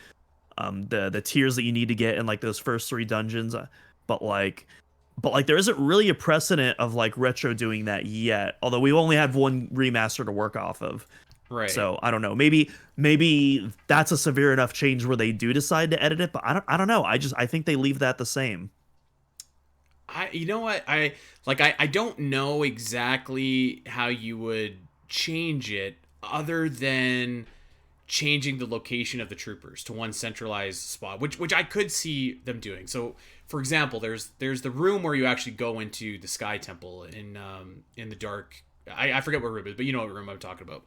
[SPEAKER 3] the tiers that you need to get in like those first 3 dungeons. But like but like there isn't really a precedent of like retro doing that yet. Although we only had one remaster to work off of.
[SPEAKER 2] Right.
[SPEAKER 3] So I don't know. Maybe that's a severe enough change where they do decide to edit it, but I don't know. I think they leave that the same.
[SPEAKER 2] You know what, I don't know exactly how you would change it other than changing the location of the troopers to one centralized spot, which I could see them doing. So, for example, there's the room where you actually go into the Sky Temple in the dark. I forget what room it is, but you know what room I'm talking about.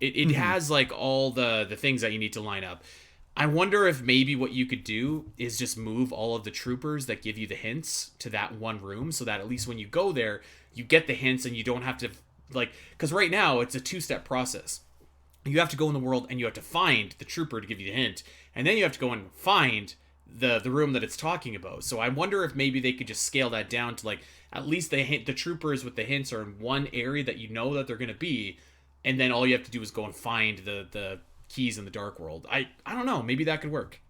[SPEAKER 2] It has like all the things that you need to line up. I wonder if maybe what you could do is just move all of the troopers that give you the hints to that one room, so that at least when you go there, you get the hints and you don't have to, like, because right now it's a two-step process. You have to go in the world and you have to find the trooper to give you the hint, and then you have to go and find the room that it's talking about. So I wonder if maybe they could just scale that down to like at least the troopers with the hints are in one area that you know that they're going to be, and then all you have to do is go and find the keys in the dark world. I don't know, maybe that could work.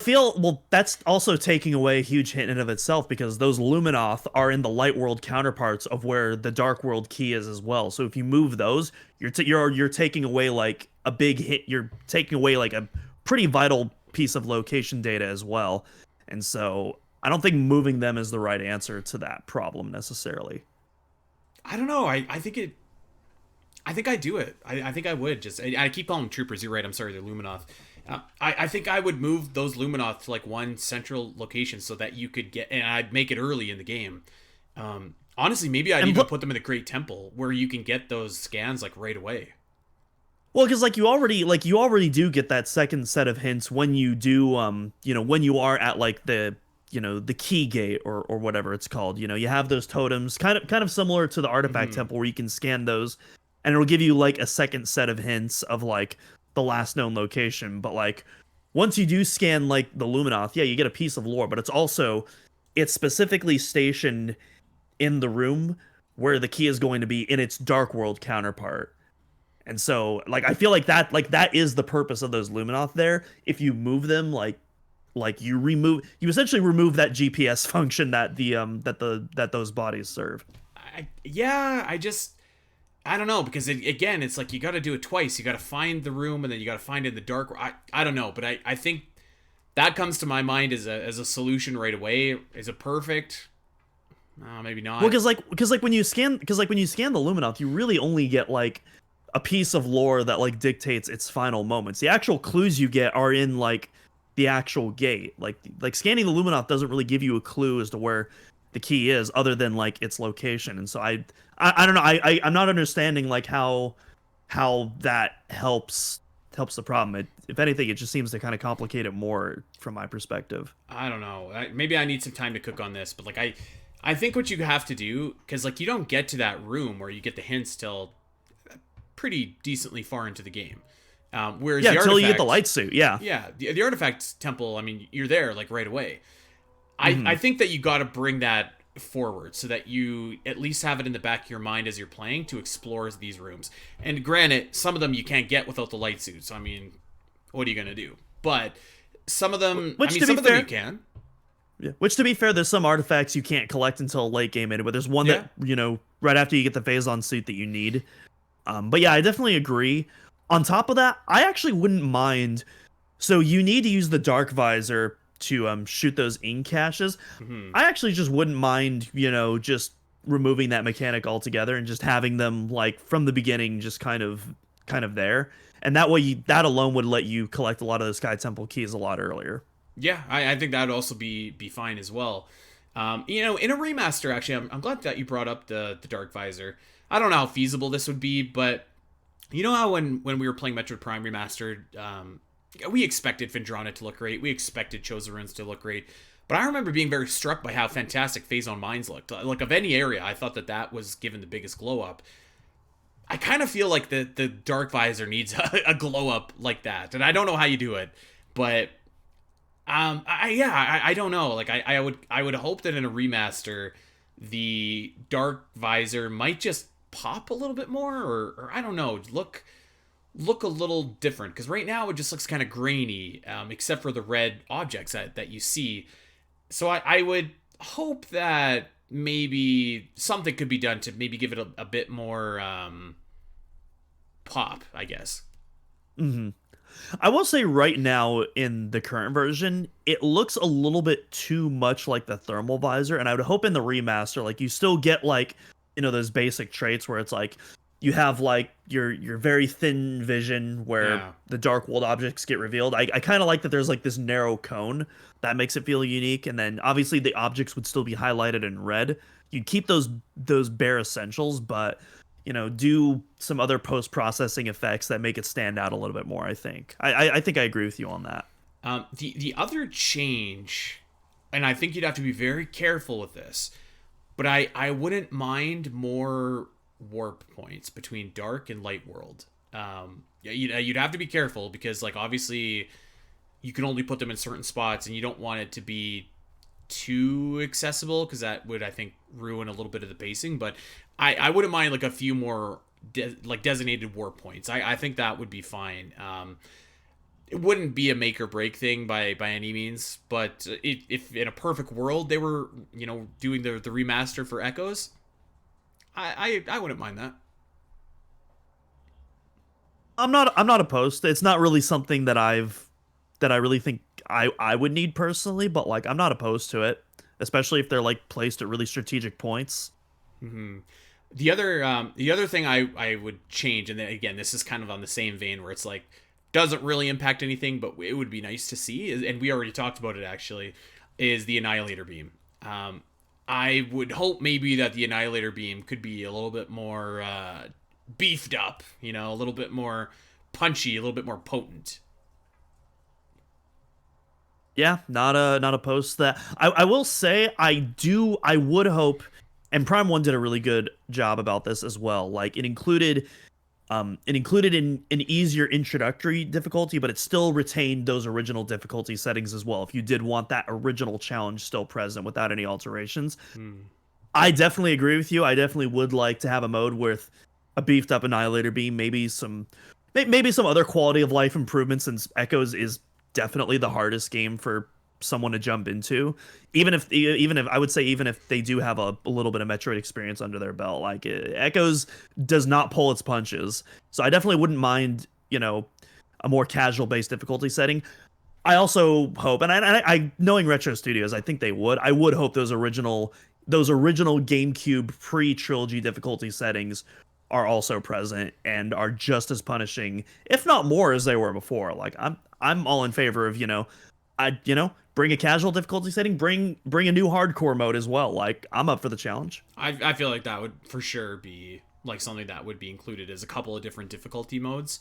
[SPEAKER 3] Well, that's also taking away a huge hint in and of itself, because those Luminoth are in the light world counterparts of where the dark world key is as well. So if you move those, you're taking away like a big hit. You're taking away like a pretty vital piece of location data as well. And so I don't think moving them is the right answer to that problem necessarily.
[SPEAKER 2] I don't know. I think I'd do it. I think I would just. I keep calling them troopers. You're right. I'm sorry. They're Luminoth. I think I would move those Luminoth to like one central location so that you could get, and I'd make it early in the game. Honestly, maybe I'd even put them in the Great Temple where you can get those scans like right away.
[SPEAKER 3] Well, because you already do get that second set of hints when you do when you are at like the the key gate or whatever it's called. You have those totems, kind of similar to the artifact temple, where you can scan those, and it'll give you like a second set of hints of like the last known location. But like once you do scan like the Luminoth, yeah, you get a piece of lore, but it's specifically stationed in the room where the key is going to be in its dark world counterpart. And so like I feel like that is the purpose of those Luminoth there. If you move them, like you essentially remove that GPS function that that those bodies serve.
[SPEAKER 2] I don't know, because again, it's like you got to do it twice. You got to find the room, and then you got to find it in the dark. I don't know, but I think that comes to my mind as a solution right away. Is it perfect? No, maybe not.
[SPEAKER 3] Well, because when you scan the Luminoth, you really only get like a piece of lore that like dictates its final moments. The actual clues you get are in like the actual gate. Like scanning the Luminoth doesn't really give you a clue as to where the key is, other than like its location. And so I don't know. I'm not understanding like how that helps the problem. If anything, it just seems to kind of complicate it more from my perspective.
[SPEAKER 2] I don't know. Maybe I need some time to cook on this, but like I think what you have to do, because like you don't get to that room where you get the hints till pretty decently far into the game. Whereas
[SPEAKER 3] until you get the light suit.
[SPEAKER 2] Yeah, the artifact temple, I mean, you're there like right away. I think that you got to bring that forward so that you at least have it in the back of your mind as you're playing to explore these rooms. And granted, some of them you can't get without the light suit. So I mean, what are you gonna do? But some of them, some of them you can.
[SPEAKER 3] Yeah. Which, to be fair, there's some artifacts you can't collect until late game anyway. There's one that right after you get the Phazon suit that you need. But yeah, I definitely agree. On top of that, I actually wouldn't mind. So you need to use the Dark Visor to shoot those ink caches. I actually just wouldn't mind, just removing that mechanic altogether and just having them like from the beginning, just kind of there. And that way, that alone would let you collect a lot of the Sky Temple keys a lot earlier.
[SPEAKER 2] Yeah, I think that would also be fine as well. In a remaster, actually, I'm glad that you brought up the Dark Visor. I don't know how feasible this would be, but you know how when we were playing Metroid Prime Remastered, we expected Phendrana to look great. We expected Chosen Runes to look great. But I remember being very struck by how fantastic Phazon Mines looked. Like, of any area, I thought that was given the biggest glow up. I kind of feel like the Dark Visor needs a glow up like that. And I don't know how you do it. But, I don't know. Like, I would hope that in a remaster, the Dark Visor might just pop a little bit more. Or I don't know, look a little different, because right now it just looks kind of grainy, except for the red objects that you see. So I would hope that maybe something could be done to maybe give it a bit more pop, I guess.
[SPEAKER 3] Hmm. I will say right now in the current version, it looks a little bit too much like the thermal visor, and I would hope in the remaster, like you still get like, those basic traits where it's like you have like your very thin vision where
[SPEAKER 2] Yeah.
[SPEAKER 3] the dark world objects get revealed. I kind of like that there's like this narrow cone that makes it feel unique, and then obviously the objects would still be highlighted in red. You'd keep those bare essentials, but do some other post-processing effects that make it stand out a little bit more. I think. I think I agree with you on that.
[SPEAKER 2] The other change, and I think you'd have to be very careful with this, but I wouldn't mind more warp points between dark and light world. Yeah, you'd have to be careful because like obviously you can only put them in certain spots, and you don't want it to be too accessible because that would, I think, ruin a little bit of the pacing. But I wouldn't mind like a few more like designated warp points. I think that would be fine. It wouldn't be a make or break thing by any means, but if in a perfect world they were doing the remaster for Echoes, I wouldn't mind that.
[SPEAKER 3] I'm not opposed. It's not really something that I really think I would need personally, but like I'm not opposed to it, especially if they're like placed at really strategic points.
[SPEAKER 2] Hmm. The other thing I would change, and then again this is kind of on the same vein where it's like doesn't really impact anything, but it would be nice to see, and we already talked about it actually, is the Annihilator Beam. I would hope maybe that the Annihilator Beam could be a little bit more beefed up, a little bit more punchy, a little bit more potent.
[SPEAKER 3] Yeah, not opposed to that. I will say I would hope, and Prime One did a really good job about this as well. Like it included an easier introductory difficulty, but it still retained those original difficulty settings as well. If you did want that original challenge still present without any alterations,
[SPEAKER 2] Hmm.
[SPEAKER 3] I definitely agree with you. I definitely would like to have a mode with a beefed up Annihilator Beam, maybe some other quality of life improvements, since Echoes is definitely the hardest game for someone to jump into. Even if I would say even if they do have a little bit of Metroid experience under their belt, like Echoes does not pull its punches. So I definitely wouldn't mind, a more casual based difficulty setting. I also hope, and I knowing Retro Studios, I think they would. I would hope those original GameCube pre-trilogy difficulty settings are also present and are just as punishing, if not more, as they were before. Like I'm all in favor of, bring a casual difficulty setting, bring a new hardcore mode as well. Like I'm up for the challenge.
[SPEAKER 2] I feel like that would for sure be like something that would be included as a couple of different difficulty modes,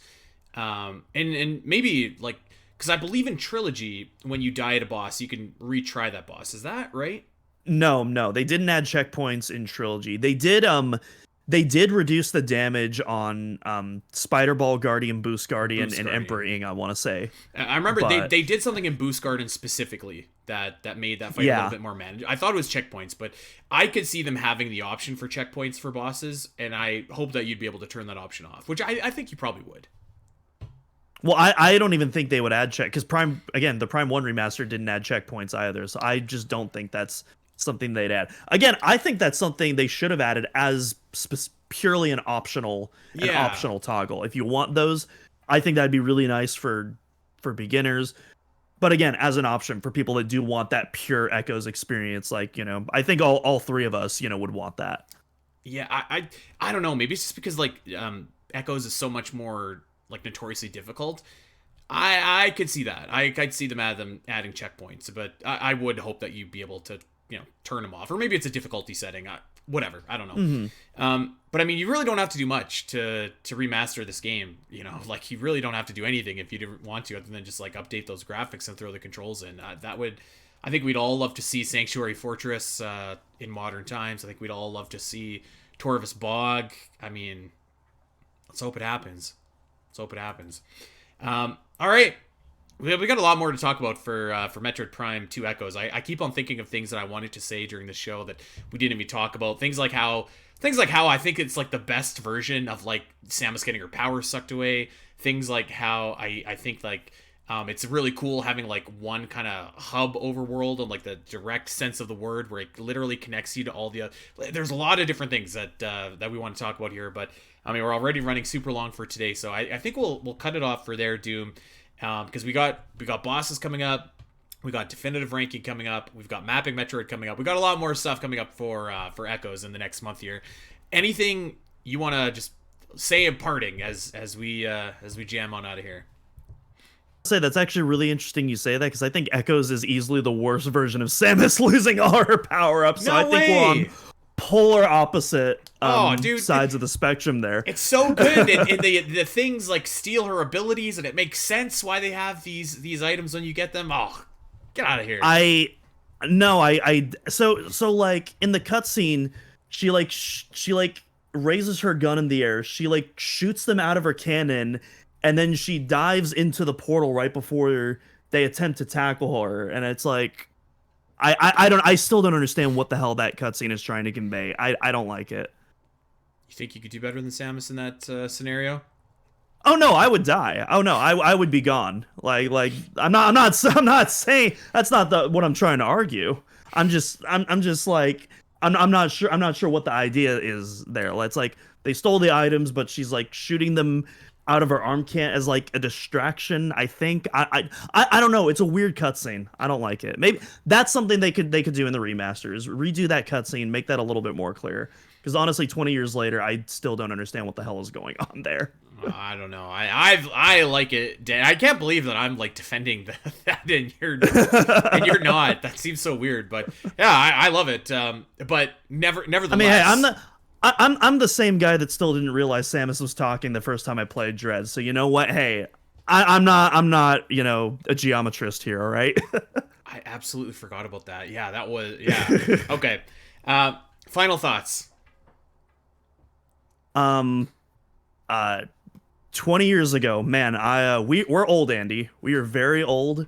[SPEAKER 2] and maybe like because I believe in trilogy when you die at a boss you can retry that boss. Is that right?
[SPEAKER 3] No, they didn't add checkpoints in trilogy. They did reduce the damage on Spider Ball Guardian, Boost Guardian,
[SPEAKER 2] Boost
[SPEAKER 3] and
[SPEAKER 2] Guardian.
[SPEAKER 3] Emperor Ing, I want to say.
[SPEAKER 2] I remember
[SPEAKER 3] But
[SPEAKER 2] they did something in Boost Garden specifically that made that fight a
[SPEAKER 3] yeah,
[SPEAKER 2] little bit more manageable. I thought it was checkpoints, but I could see them having the option for checkpoints for bosses, and I hope that you'd be able to turn that option off, which I think you probably would.
[SPEAKER 3] well, I don't even think they would add check because the Prime One remaster didn't add checkpoints either. So I just don't think that's something they'd add. Again, I think that's something they should have added as purely an optional
[SPEAKER 2] Yeah.
[SPEAKER 3] toggle. If you want those, I think that'd be really nice for beginners. But again, as an option for people that do want that pure Echoes experience, like I think all three of us would want that.
[SPEAKER 2] Yeah, I don't know. Maybe it's just because like Echoes is so much more like notoriously difficult. I could see that. I'd see them adding checkpoints, but I would hope that you'd be able to turn them off, or maybe it's a difficulty setting. Whatever, I don't know. But I mean, you really don't have to do much to remaster this game. Like you really don't have to do anything if you didn't want to, other than just like update those graphics and throw the controls in. I think we'd all love to see Sanctuary Fortress in modern times. I think we'd all love to see Torvus Bog. I mean, let's hope it happens. Let's hope it happens. All right. We got a lot more to talk about for Metroid Prime 2 Echoes. I keep on thinking of things that I wanted to say during the show that we didn't even talk about. Things like how I think it's like the best version of like Samus getting her power sucked away. Things like how I think like It's really cool having like one kind of hub overworld and like the direct sense of the word where it literally connects you to all the other. There's a lot of different things that we want to talk about here, but I mean we're already running super long for today, so I think we'll cut it off for there, Doom, because we got bosses coming up, we got definitive ranking coming up, we've got mapping Metroid coming up, we got a lot more stuff coming up for Echoes in the next month here. Anything you want to just say in parting as we jam on out of here?
[SPEAKER 3] Say that's actually really interesting you say that, because I think Echoes is easily the worst version of Samus losing all her power-ups. So I think we're on polar opposite sides of the spectrum there.
[SPEAKER 2] It's so good. and the things like steal her abilities, and it makes sense why they have these items when you get them. Oh, get out of here.
[SPEAKER 3] So like in the cutscene, she raises her gun in the air, she like shoots them out of her cannon, and then she dives into the portal right before they attempt to tackle her, and it's like, I still don't understand what the hell that cutscene is trying to convey. I don't like it.
[SPEAKER 2] You think you could do better than Samus in that scenario?
[SPEAKER 3] Oh no, I would die. Oh no, I would be gone. Like I'm not saying that's not what I'm trying to argue. I'm just like I'm not sure what the idea is there. It's like they stole the items, but she's like shooting them out of her arm can't as like a distraction. I think I don't know. It's a weird cutscene. I don't like it. Maybe that's something they could do in the remasters. Redo that cutscene, make that a little bit more clear. Because honestly, 20 years later, I still don't understand what the hell is going on there.
[SPEAKER 2] I don't know. I like it, Dan. I can't believe that I'm like defending that and you're not. That seems so weird, but yeah, I love it. But nevertheless. I mean, hey,
[SPEAKER 3] I'm the same guy that still didn't realize Samus was talking the first time I played Dread. So you know what? Hey, I'm not a geometrist here. All right.
[SPEAKER 2] I absolutely forgot about that. Yeah, that was Okay. Final thoughts.
[SPEAKER 3] 20 years ago, man, we're old, Andy. We are very old,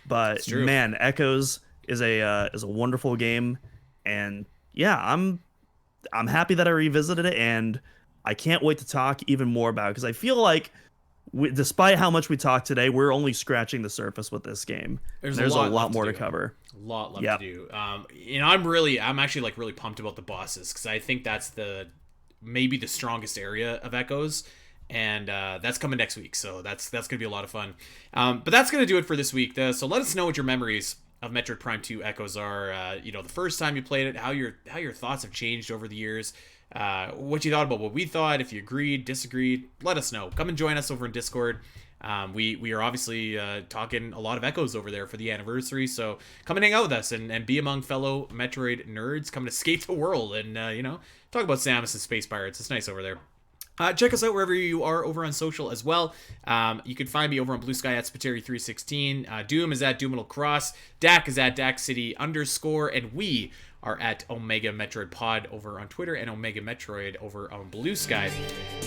[SPEAKER 3] but man, Echoes is a wonderful game, and yeah, I'm happy that I revisited it, and I can't wait to talk even more about it, because I feel like despite how much we talked today, we're only scratching the surface with this game. There's a lot more to cover.
[SPEAKER 2] A lot left to do. I'm actually like really pumped about the bosses, because I think that's maybe the strongest area of Echoes. And that's coming next week, so that's gonna be a lot of fun. But that's gonna do it for this week. So let us know what your memories of Metroid Prime 2 Echoes are. The first time you played it, how your thoughts have changed over the years. What you thought about what we thought. If you agreed, disagreed, let us know. Come and join us over in Discord. We are obviously talking a lot of Echoes over there for the anniversary, so come and hang out with us and be among fellow Metroid nerds. Come and escape the world and talk about Samus and Space Pirates. It's nice over there. Check us out wherever you are over on social as well. You can find me over on Blue Sky at Spiteri316. Doom is at Doomital Cross. Dak is at DakCity_, and we are at Omega Metroid Pod over on Twitter and Omega Metroid over on Blue Sky.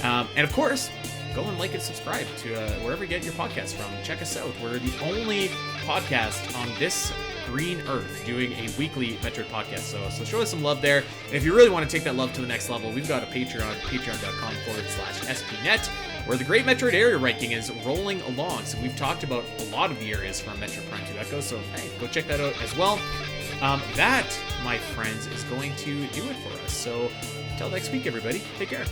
[SPEAKER 2] And of course, go and like and subscribe to wherever you get your podcast from. Check us out. We're the only podcast on this green earth doing a weekly Metroid podcast. So show us some love there. And if you really want to take that love to the next level, we've got a Patreon, patreon.com/SPNet, where the Great Metroid Area Ranking is rolling along. So we've talked about a lot of the areas from Metroid Prime 2 Echo. So hey, go check that out as well. That, my friends, is going to do it for us. So until next week, everybody, take care.